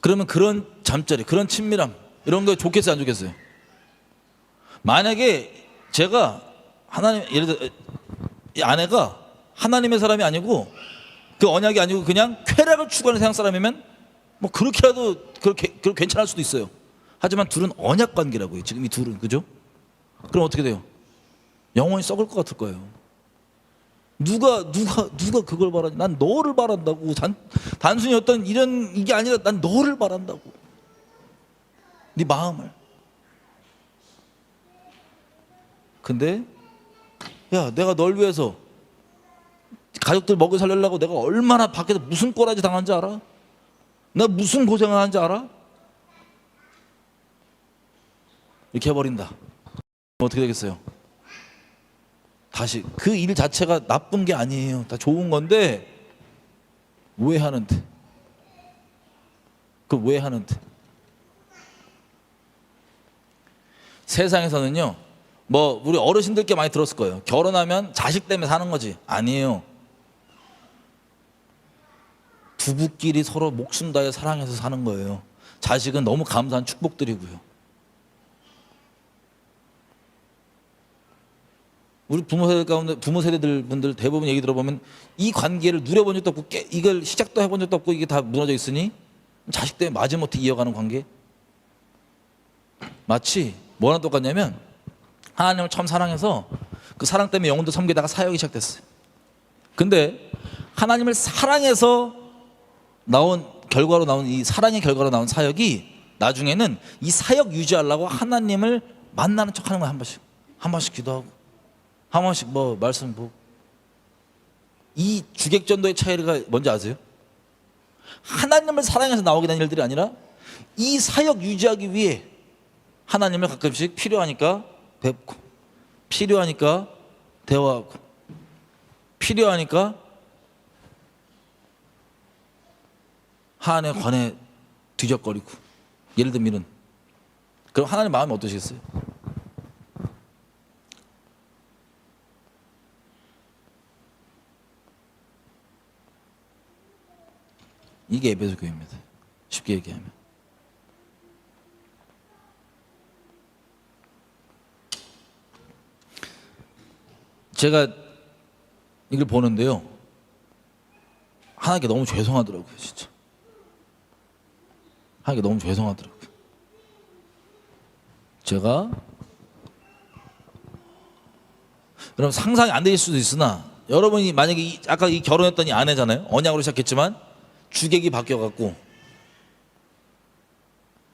Speaker 1: 그러면 그런 잠자리, 그런 친밀함, 이런 거 좋겠어요, 안 좋겠어요? 만약에 제가 하나님, 예를 들어 이 아내가 하나님의 사람이 아니고 그 언약이 아니고 그냥 쾌락을 추구하는 세상 사람이면 뭐 그렇게라도 그렇게 괜찮을 수도 있어요. 하지만 둘은 언약 관계라고요, 지금 이 둘은. 그죠? 그럼 어떻게 돼요? 영원히 썩을 것 같을 거예요. 누가 그걸 바라니? 난 너를 바란다고. 단순히 어떤 이게 아니라 난 너를 바란다고. 네 마음을. 근데 야, 내가 널 위해서 가족들 먹여 살리려고 내가 얼마나 밖에서 무슨 꼬라지 당한지 알아? 내가 무슨 고생을 하는지 알아? 이렇게 해버린다. 어떻게 되겠어요? 다시 그 일 자체가 나쁜 게 아니에요. 다 좋은 건데 왜 하는데? 그 왜 하는데? 세상에서는요, 뭐 우리 어르신들께 많이 들었을 거예요. 결혼하면 자식 때문에 사는 거지. 아니에요. 부부끼리 서로 목숨 다해 사랑해서 사는 거예요. 자식은 너무 감사한 축복들이고요. 우리 부모 세대 가운데, 부모 세대들 분들 대부분 얘기 들어보면 이 관계를 누려본 적도 없고 이걸 시작도 해본 적도 없고 이게 다 무너져 있으니 자식 때문에 마지못해 이어가는 관계. 마치 뭐랑 똑같냐면 하나님을 처음 사랑해서 그 사랑 때문에 영혼도 섬기다가 사역이 시작됐어요. 근데 하나님을 사랑해서 나온 결과로 나온 이 사랑의 결과로 나온 사역이 나중에는 이 사역 유지하려고 하나님을 만나는 척하는 거야. 한 번씩 기도하고 한 번씩 뭐 말씀 보고. 이 주객전도의 차이가 뭔지 아세요? 하나님을 사랑해서 나오게 된 일들이 아니라 이 사역 유지하기 위해 하나님을 가끔씩 필요하니까 뵙고, 필요하니까 대화하고, 필요하니까 하나님의 관에 뒤적거리고, 예를 들면 그럼 하나님 마음이 어떠시겠어요? 이게 에베소 교회입니다. 쉽게 얘기하면. 제가 이걸 보는데요, 하나님께 너무 죄송하더라고요. 진짜 하나님께 너무 죄송하더라고요. 제가 여러분 상상이 안 되실 수도 있으나, 여러분이 만약에 아까 이 결혼했던 이 아내잖아요. 언약으로 시작했지만 주객이 바뀌어갖고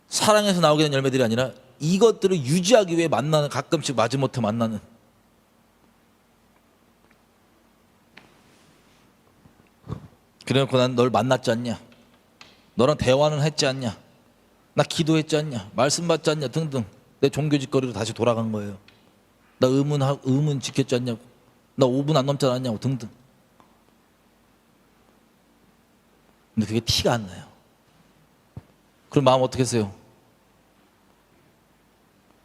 Speaker 1: 사랑에서 나오게 된 열매들이 아니라 이것들을 유지하기 위해 만나는, 가끔씩 마지못해 만나는, 그래놓고 난 널 만났지 않냐, 너랑 대화는 했지 않냐, 나 기도했지 않냐, 말씀 받지 않냐 등등 내 종교짓거리로 다시 돌아간 거예요. 나 의문 지켰지 않냐고. 나 5분 안 넘지 않았냐고 등등. 근데 그게 티가 안 나요. 그럼 마음 어떻게 했어요?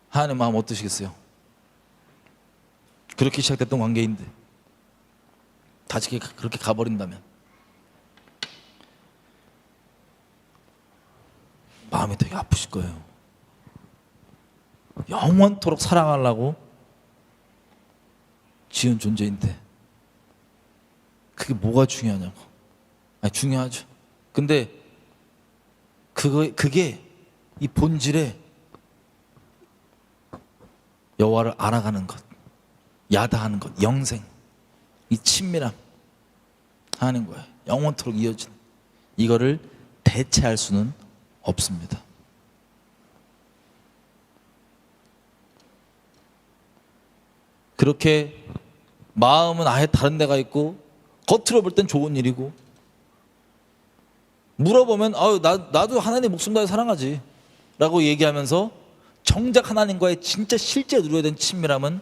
Speaker 1: 하나님 마음 어떠시겠어요? 그렇게 시작됐던 관계인데 다시 그렇게 가버린다면 마음이 되게 아프실 거예요. 영원토록 사랑하려고 지은 존재인데 그게 뭐가 중요하냐고. 아니 중요하죠. 근데 그게 이 본질에 여호와를 알아가는 것, 야다하는 것, 영생, 이 친밀함 하는 거예요. 영원토록 이어지는 이거를 대체할 수는 없습니다. 그렇게 마음은 아예 다른 데가 있고 겉으로 볼 땐 좋은 일이고 물어보면 나도 하나님 목숨 다해 사랑하지 라고 얘기하면서 정작 하나님과의 진짜 실제 누려야 된 친밀함은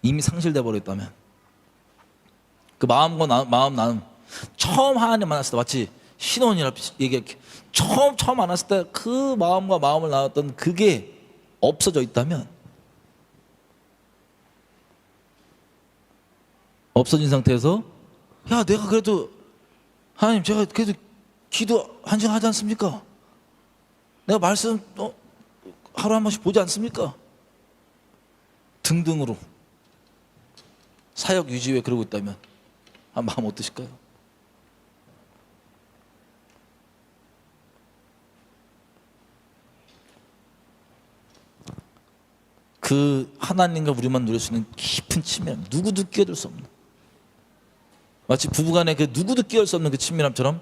Speaker 1: 이미 상실돼 버렸다면 그 마음과 마음 나눔 처음 하나님 만났을 때 마치 신혼이라 얘기할게 처음 만났을 때 그 마음과 마음을 나눴던 그게 없어져 있다면 없어진 상태에서 야 내가 그래도 하나님 제가 그래도 기도 1시간 하지 않습니까? 내가 말씀 하루 한 번씩 보지 않습니까? 등등으로 사역 유지에 그러고 있다면 마음 어떠실까요? 그 하나님과 우리만 누릴 수 있는 깊은 친밀함 누구도 끼어들 수 없는 마치 부부간에 그 누구도 끼어들 수 없는 그 친밀함처럼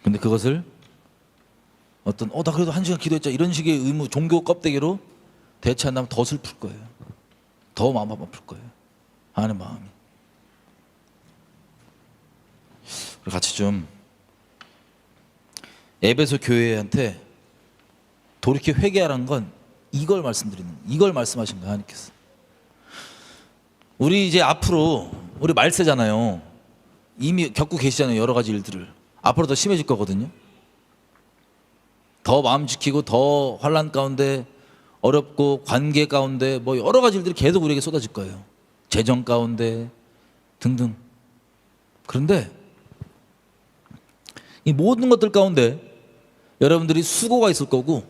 Speaker 1: 근데 그것을 어떤 나 그래도 1시간 기도했자 이런 식의 의무 종교 껍데기로 대체한다면 더 슬플 거예요. 더 마음 아플 거예요. 하는 마음이. 우리 같이 좀 에베소 교회한테 돌이켜 회개하라는 건 이걸 말씀하신 거예요. 하나님께서. 우리 이제 앞으로 우리 말세잖아요. 이미 겪고 계시잖아요. 여러 가지 일들을. 앞으로 더 심해질 거거든요. 더 마음 지키고 더 환난 가운데 어렵고 관계 가운데 뭐 여러 가지 일들이 계속 우리에게 쏟아질 거예요. 재정 가운데 등등. 그런데 이 모든 것들 가운데 여러분들이 수고가 있을 거고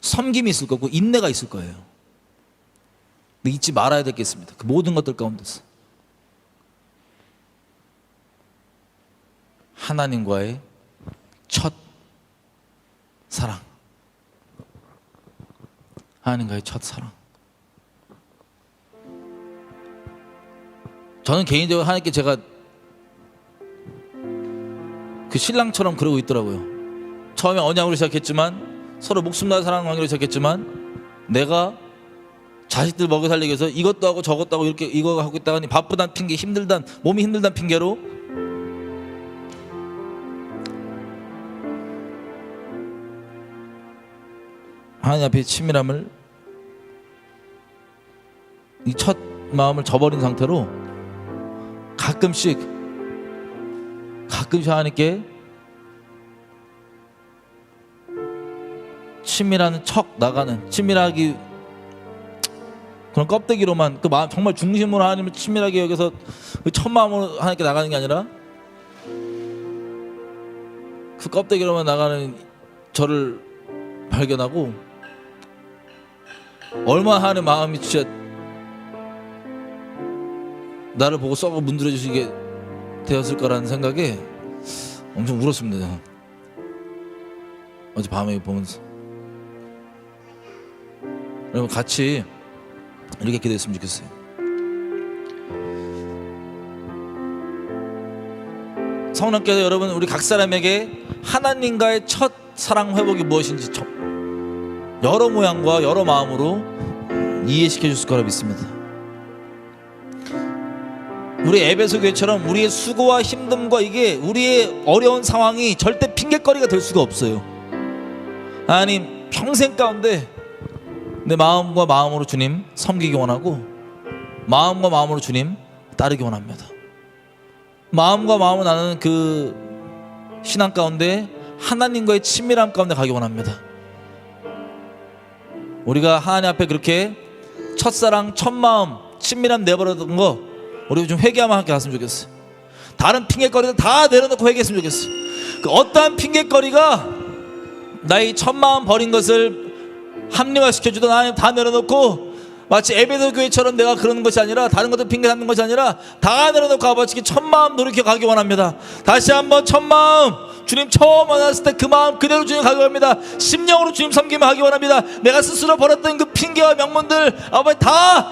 Speaker 1: 섬김이 있을 거고 인내가 있을 거예요. 근데 잊지 말아야 될 게 있습니다. 그 모든 것들 가운데서 하나님과의 첫 사랑. 하나님과의 첫 사랑. 저는 개인적으로 하나님께 제가 그 신랑처럼 그러고 있더라고요. 처음에 언약으로 시작했지만 서로 목숨 다해 사랑하는 관계로 시작했지만 내가 자식들 먹여 살리기 위해서 이것도 하고 저것도 하고 이렇게 이거 하고 있다가 바쁘단 핑계 몸이 힘들단 핑계로 하나님 앞에 친밀함을 이 첫 마음을 저버린 상태로 가끔씩 하나님께 친밀한 척 나가는 친밀하기 그런 껍데기로만 그 마음 정말 중심으로 하나님을 친밀하게 여기서 그 첫 마음으로 하나님께 나가는 게 아니라 그 껍데기로만 나가는 저를 발견하고 얼마나 하는 마음이 진짜 나를 보고 썩어 문드러 주시게 되었을 거라는 생각에 엄청 울었습니다. 어제 밤에 보면서. 여러분 같이 이렇게 기도했으면 좋겠어요. 성령께서 여러분 우리 각 사람에게 하나님과의 첫 사랑 회복이 무엇인지 여러 모양과 여러 마음으로 이해시켜 줬을 거라 믿습니다. 우리 에베소 교회처럼 우리의 수고와 힘듦과 이게 우리의 어려운 상황이 절대 핑계거리가 될 수가 없어요. 하나님 평생 가운데 내 마음과 마음으로 주님 섬기기 원하고 마음과 마음으로 주님 따르기 원합니다. 마음과 마음으로 나는 그 신앙 가운데 하나님과의 친밀함 가운데 가기 원합니다. 우리가 하나님 앞에 그렇게 첫사랑 첫마음 친밀함 내버렸던 거 우리 좀 회개하면 함께 갔으면 좋겠어요. 다른 핑계거리들 다 내려놓고 회개했으면 좋겠어요. 그 어떠한 핑계거리가 나의 첫마음 버린 것을 합리화시켜주던 하나님 다 내려놓고 마치 에베소 교회처럼 내가 그러는 것이 아니라 다른 것들 핑계 삼는 것이 아니라 다 내려놓고 아버지께 첫마음 돌이켜 가기 원합니다. 다시 한번 첫마음 주님 처음 만났을 때 그 마음 그대로 주님 가기 원합니다. 심령으로 주님 섬기며 하기 원합니다. 내가 스스로 버렸던 그 핑계와 명문들 아버지 다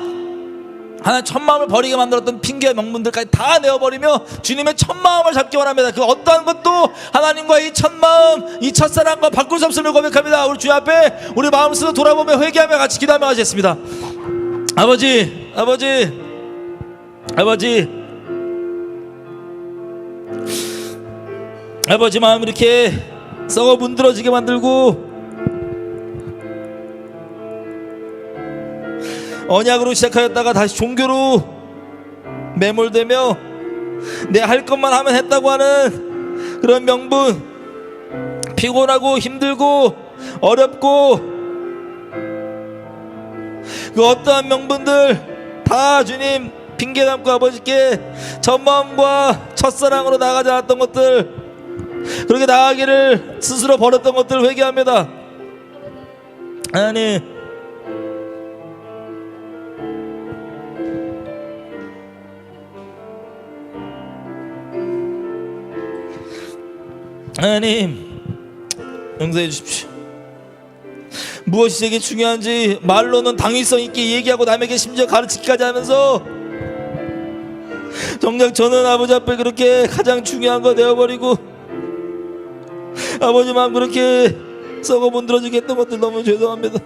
Speaker 1: 하나님 첫마음을 버리게 만들었던 핑계와 명분들까지 다 내어버리며 주님의 첫마음을 잡기 원합니다. 그 어떠한 것도 하나님과 이 첫마음 이 첫사랑과 바꿀 수 없음을 고백합니다. 우리 주님 앞에 우리 마음을 스스로 돌아보며 회개하며 같이 기도하며 하겠습니다. 아버지 마음 이렇게 썩어 문드러지게 만들고 언약으로 시작하였다가 다시 종교로 매몰되며 내 할 것만 하면 했다고 하는 그런 명분, 피곤하고 힘들고 어렵고 그 어떠한 명분들 다 주님 핑계 삼고 아버지께 첫마음과 첫사랑으로 나가지 않았던 것들, 그렇게 나가기를 스스로 버렸던 것들을 회개합니다. 하나님, 하나님 용서해 주십시오. 무엇이 되게 중요한지 말로는 당위성 있게 얘기하고 남에게 심지어 가르치기까지 하면서 정작 저는 아버지 앞에 그렇게 가장 중요한 거 내어버리고 아버지 마음 그렇게 썩어 문드러지게 했던 것들 너무 죄송합니다.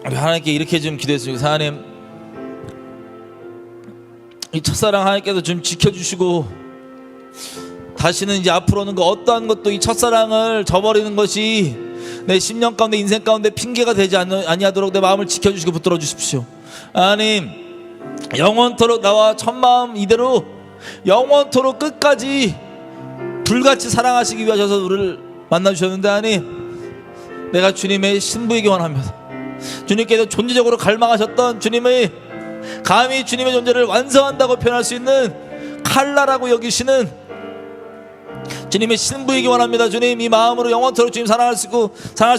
Speaker 1: 우리 하나님께 이렇게 좀 기도했습니다. 하나님, 이 첫사랑 하나님께서 좀 지켜주시고 다시는 이제 앞으로는 그 어떠한 것도 이 첫사랑을 저버리는 것이 내 심령 가운데 인생 가운데 핑계가 되지 아니하도록 내 마음을 지켜주시고 붙들어 주십시오. 하나님, 영원토록 나와 첫마음 이대로 영원토록 끝까지 불같이 사랑하시기 위하셔서 우리를 만나주셨는데 하나님, 내가 주님의 신부이기 원합니다. 주님께서 존재적으로 갈망하셨던 주님의 감히 주님의 존재를 완성한다고 표현할 수 있는 칼라라고 여기시는 주님의 신부이기 원합니다. 주님, 이 마음으로 영원토록 주님 사랑할 수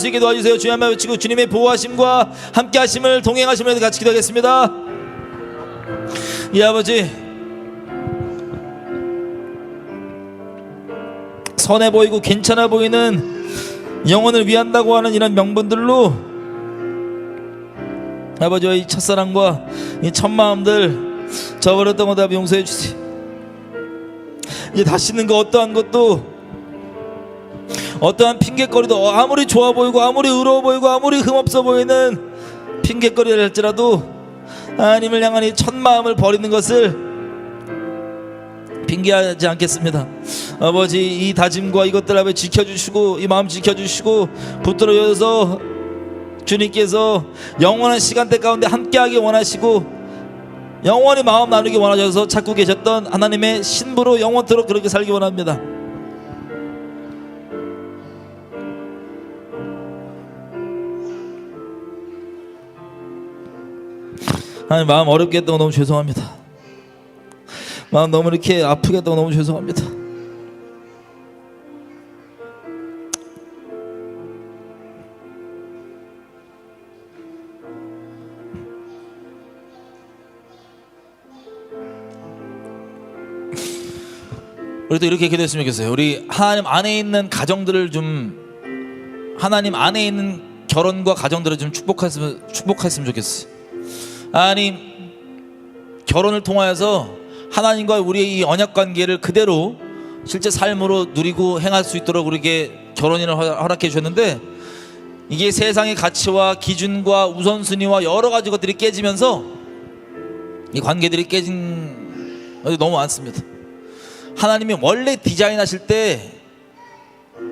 Speaker 1: 있게 도와주세요. 주님 한번 외치고 주님의 보호하심과 함께하심을 동행하심을 같이 기도하겠습니다. 이 아버지, 선해 보이고 괜찮아 보이는 영혼을 위한다고 하는 이런 명분들로 아버지와 이 첫사랑과 이 첫마음들 저버렸던 것들 아버지 용서해 주세요. 이제 다시는 그 어떠한 것도 어떠한 핑계거리도 아무리 좋아 보이고 아무리 의로워 보이고 아무리 흠없어 보이는 핑계거리를 할지라도 하나님을 향한 이 첫마음을 버리는 것을 핑계하지 않겠습니다. 아버지, 이 다짐과 이것들 앞에 지켜주시고 이 마음 지켜주시고 붙들어 주셔서 주님께서 영원한 시간대 가운데 함께하기 원하시고 영원히 마음 나누기 원하셔서 찾고 계셨던 하나님의 신부로 영원토록 그렇게 살기 원합니다. 하나님, 마음 어렵게 했던 거 너무 죄송합니다. 마음 너무 이렇게 아프게 했던 거 너무 죄송합니다. 우리 또 이렇게 기도했으면 좋겠어요. 우리 하나님 안에 있는 가정들을 좀, 하나님 안에 있는 결혼과 가정들을 좀 축복했으면 좋겠어요. 하나님, 결혼을 통하여서 하나님과 우리의 이 언약 관계를 그대로 실제 삶으로 누리고 행할 수 있도록 우리에게 결혼인을 허락해 주셨는데, 이게 세상의 가치와 기준과 우선순위와 여러 가지 것들이 깨지면서 이 관계들이 깨진 것이 너무 많습니다. 하나님이 원래 디자인하실 때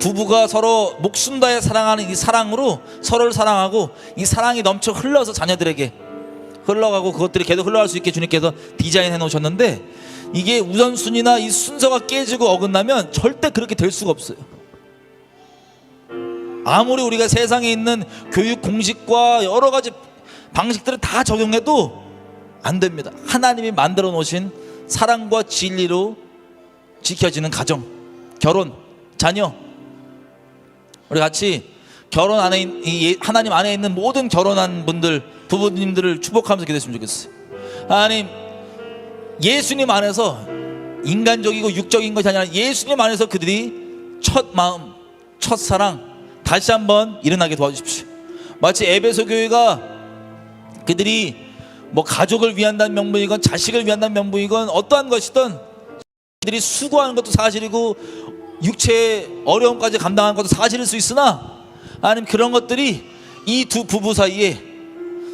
Speaker 1: 부부가 서로 목숨 다해 사랑하는 이 사랑으로 서로를 사랑하고, 이 사랑이 넘쳐 흘러서 자녀들에게 흘러가고 그것들이 계속 흘러갈 수 있게 주님께서 디자인해 놓으셨는데, 이게 우선순위나 이 순서가 깨지고 어긋나면 절대 그렇게 될 수가 없어요. 아무리 우리가 세상에 있는 교육 공식과 여러 가지 방식들을 다 적용해도 안 됩니다. 하나님이 만들어 놓으신 사랑과 진리로 지켜지는 가정, 결혼, 자녀, 우리 같이 결혼 안에 하나님 안에 있는 모든 결혼한 분들, 부부님들을 축복하면서 기도했으면 좋겠어요. 하나님, 예수님 안에서 인간적이고 육적인 것이 아니라 예수님 안에서 그들이 첫 마음, 첫 사랑 다시 한번 일어나게 도와주십시오. 마치 에베소 교회가 그들이 뭐 가족을 위한다는 명분이건 자식을 위한다는 명분이건 어떠한 것이든 그들이 수고하는 것도 사실이고 육체의 어려움까지 감당하는 것도 사실일 수 있으나, 아니면 그런 것들이 이 두 부부 사이에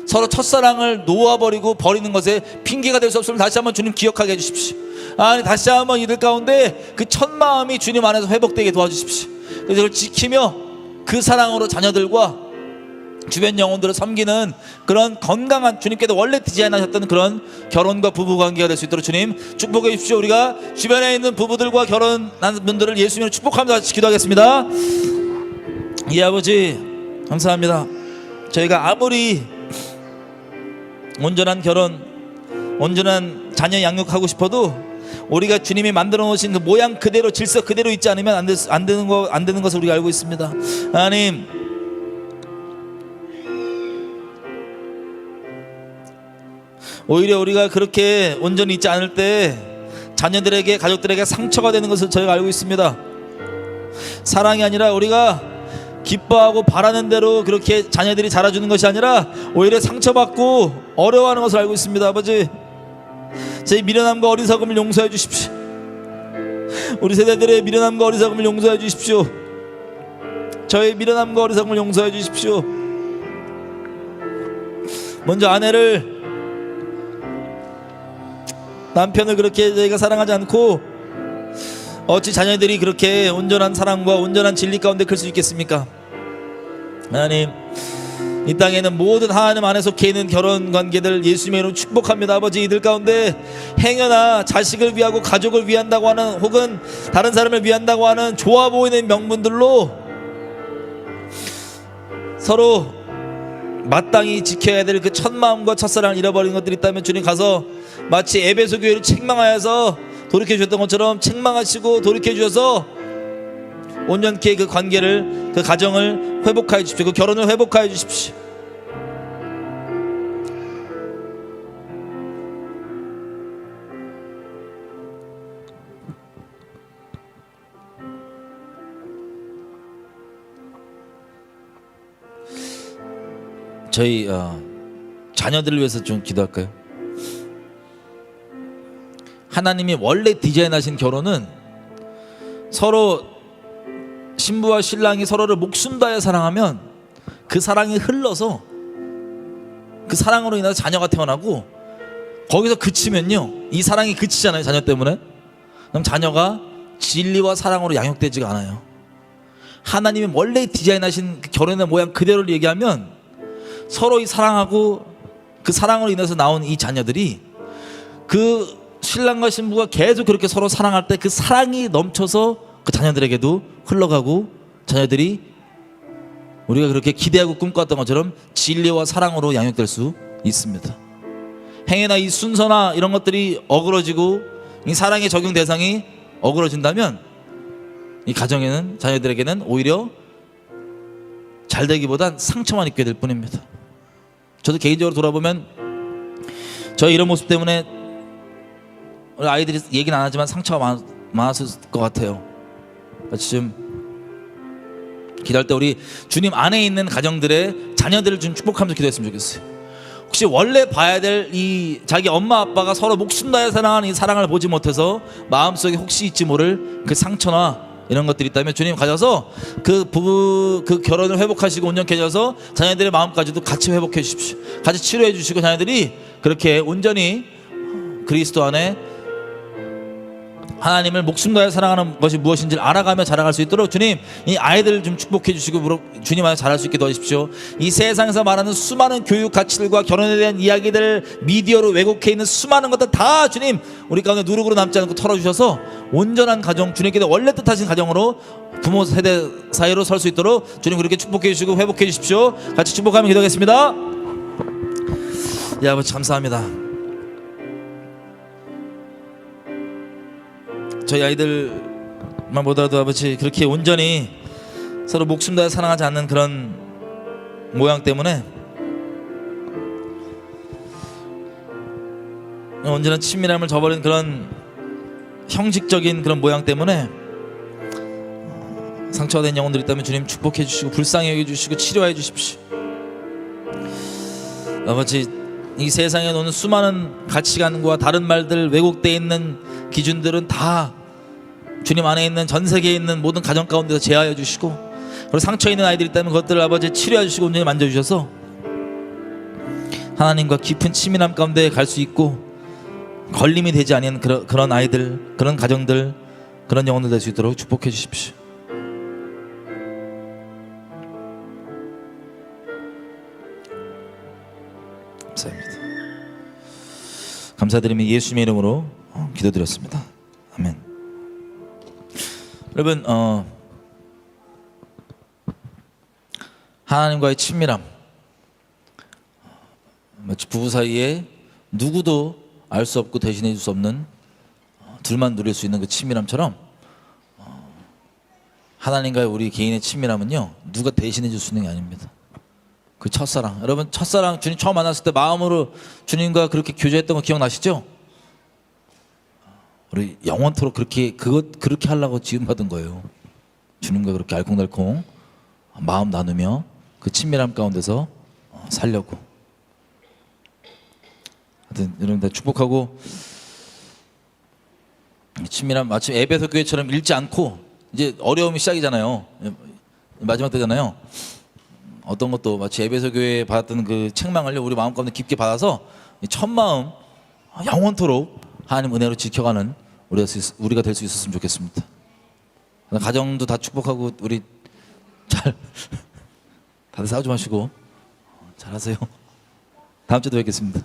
Speaker 1: 서로 첫사랑을 놓아버리고 버리는 것에 핑계가 될 수 없음을 다시 한번 주님 기억하게 해주십시오. 아니, 다시 한번 이들 가운데 그 첫 마음이 주님 안에서 회복되게 도와주십시오. 그래서 그걸 지키며 그 사랑으로 자녀들과 주변 영혼들을 섬기는 그런 건강한, 주님께서 원래 디자인하셨던 그런 결혼과 부부 관계가 될 수 있도록 주님 축복해 주십시오. 우리가 주변에 있는 부부들과 결혼한 분들을 예수님으로 축복하면서 같이 기도하겠습니다. 예, 아버지 감사합니다. 저희가 아무리 온전한 결혼, 온전한 자녀 양육하고 싶어도 우리가 주님이 만들어 놓으신 그 모양 그대로, 질서 그대로 있지 않으면 안 되는 것을 우리가 알고 있습니다. 하나님, 오히려 우리가 그렇게 온전히 있지 않을 때 자녀들에게, 가족들에게 상처가 되는 것을 저희가 알고 있습니다. 사랑이 아니라 우리가 기뻐하고 바라는 대로 그렇게 자녀들이 자라주는 것이 아니라 오히려 상처받고 어려워하는 것을 알고 있습니다. 아버지, 제 미련함과 어리석음을 용서해 주십시오. 우리 세대들의 미련함과 어리석음을 용서해 주십시오. 저의 미련함과 어리석음을 용서해 주십시오. 먼저 아내를, 남편을 그렇게 저희가 사랑하지 않고 어찌 자녀들이 그렇게 온전한 사랑과 온전한 진리 가운데 클 수 있겠습니까? 하나님, 이 땅에는 모든 하나님 안에 속해 있는 결혼 관계들 예수님의 이름으로 축복합니다. 아버지, 이들 가운데 행여나 자식을 위하고 가족을 위한다고 하는, 혹은 다른 사람을 위한다고 하는 좋아 보이는 명분들로 서로 마땅히 지켜야 될 그 첫 마음과 첫사랑을 잃어버린 것들이 있다면 주님 가서 마치 에베소 교회를 책망하여서 돌이켜 주셨던 것처럼 책망하시고 돌이켜 주셔서 온전케 그 관계를, 그 가정을 회복하여 주십시오. 그 결혼을 회복하여 주십시오. 저희 자녀들을 위해서 좀 기도할까요? 하나님이 원래 디자인하신 결혼은 서로 신부와 신랑이 서로를 목숨 다해 사랑하면 그 사랑이 흘러서 그 사랑으로 인해서 자녀가 태어나고, 거기서 그치면요, 이 사랑이 그치잖아요. 자녀 때문에. 그럼 자녀가 진리와 사랑으로 양육되지가 않아요. 하나님이 원래 디자인하신 그 결혼의 모양 그대로를 얘기하면 서로 이 사랑하고 그 사랑으로 인해서 나온 이 자녀들이, 그 신랑과 신부가 계속 그렇게 서로 사랑할 때 그 사랑이 넘쳐서 그 자녀들에게도 흘러가고, 자녀들이 우리가 그렇게 기대하고 꿈꿨던 것처럼 진리와 사랑으로 양육될 수 있습니다. 행위나 이 순서나 이런 것들이 어그러지고 이 사랑의 적용 대상이 어그러진다면 이 가정에는, 자녀들에게는 오히려 잘 되기보단 상처만 입게 될 뿐입니다. 저도 개인적으로 돌아보면 저희 이런 모습 때문에 우리 아이들이 얘기는 안 하지만 상처가 많았을 것 같아요. 지금 기도할 때 우리 주님 안에 있는 가정들의 자녀들을 좀 축복하면서 기도했으면 좋겠어요. 혹시 원래 봐야 될 이 자기 엄마 아빠가 서로 목숨 다해 사랑하는 이 사랑을 보지 못해서 마음속에 혹시 있지 모를 그 상처나 이런 것들이 있다면 주님 가셔서 그 부부 그 결혼을 회복하시고 온전케 하셔서 자녀들의 마음까지도 같이 회복해 주십시오. 같이 치료해 주시고 자녀들이 그렇게 온전히 그리스도 안에 하나님을 목숨 다해 사랑하는 것이 무엇인지를 알아가며 자라갈 수 있도록 주님 이 아이들을 좀 축복해 주시고 주님 안에 자랄 수 있게 도와주십시오. 이 세상에서 말하는 수많은 교육 가치들과 결혼에 대한 이야기들 미디어로 왜곡해 있는 수많은 것들 다 주님 우리 가운데 누룩으로 남지 않고 털어주셔서 온전한 가정 주님께서 원래 뜻하신 가정으로 부모 세대 사이로 설 수 있도록 주님 그렇게 축복해 주시고 회복해 주십시오. 같이 축복하며 기도하겠습니다. 예, 아버지 감사합니다. 저희 아이들만 보더라도 아버지 그렇게 온전히 서로 목숨 다해 사랑하지 않는 그런 모양 때문에 온전한 친밀함을 저버린 그런 형식적인 그런 모양 때문에 상처가 된 영혼들이 있다면 주님 축복해 주시고 불쌍히 여겨주시고 치료해 주십시오. 아버지 이 세상에 노는 수많은 가치관과 다른 말들 왜곡되어 있는 기준들은 다 주님 안에 있는 전 세계에 있는 모든 가정 가운데서 제하여 주시고 그리고 상처 있는 아이들이 있다면 그것들을 아버지 치료해 주시고 온전히 만져주셔서 하나님과 깊은 친밀함 가운데 갈 수 있고 걸림이 되지 않는 그런 아이들 그런 가정들 그런 영혼들 될 수 있도록 축복해 주십시오. 감사합니다. 감사드리며 예수님의 이름으로 기도드렸습니다. 아멘. 여러분 하나님과의 친밀함 마치 부부 사이에 누구도 알 수 없고 대신해 줄 수 없는 둘만 누릴 수 있는 그 친밀함처럼 하나님과의 우리 개인의 친밀함은요 누가 대신해 줄 수 있는 게 아닙니다. 그 첫사랑 여러분 첫사랑 주님 처음 만났을 때 마음으로 주님과 그렇게 교제했던 거 기억나시죠? 우리 영원토록 그렇게 하려고 지음받은 거예요. 주님과 그렇게 알콩달콩 마음 나누며 그 친밀함 가운데서 살려고. 하여튼 여러분들 축복하고 친밀함 마치 에베소 교회처럼 잃지 않고 이제 어려움이 시작이잖아요. 마지막 때잖아요. 어떤 것도 마치 에베소 교회에 받았던 그 책망을 우리 마음 가운데 깊게 받아서 첫 마음 영원토록 하나님 은혜로 지켜가는 우리가 될 수 있었으면 좋겠습니다. 가정도 다 축복하고 우리 잘 다들 싸우지 마시고 잘하세요. 다음 주도 뵙겠습니다.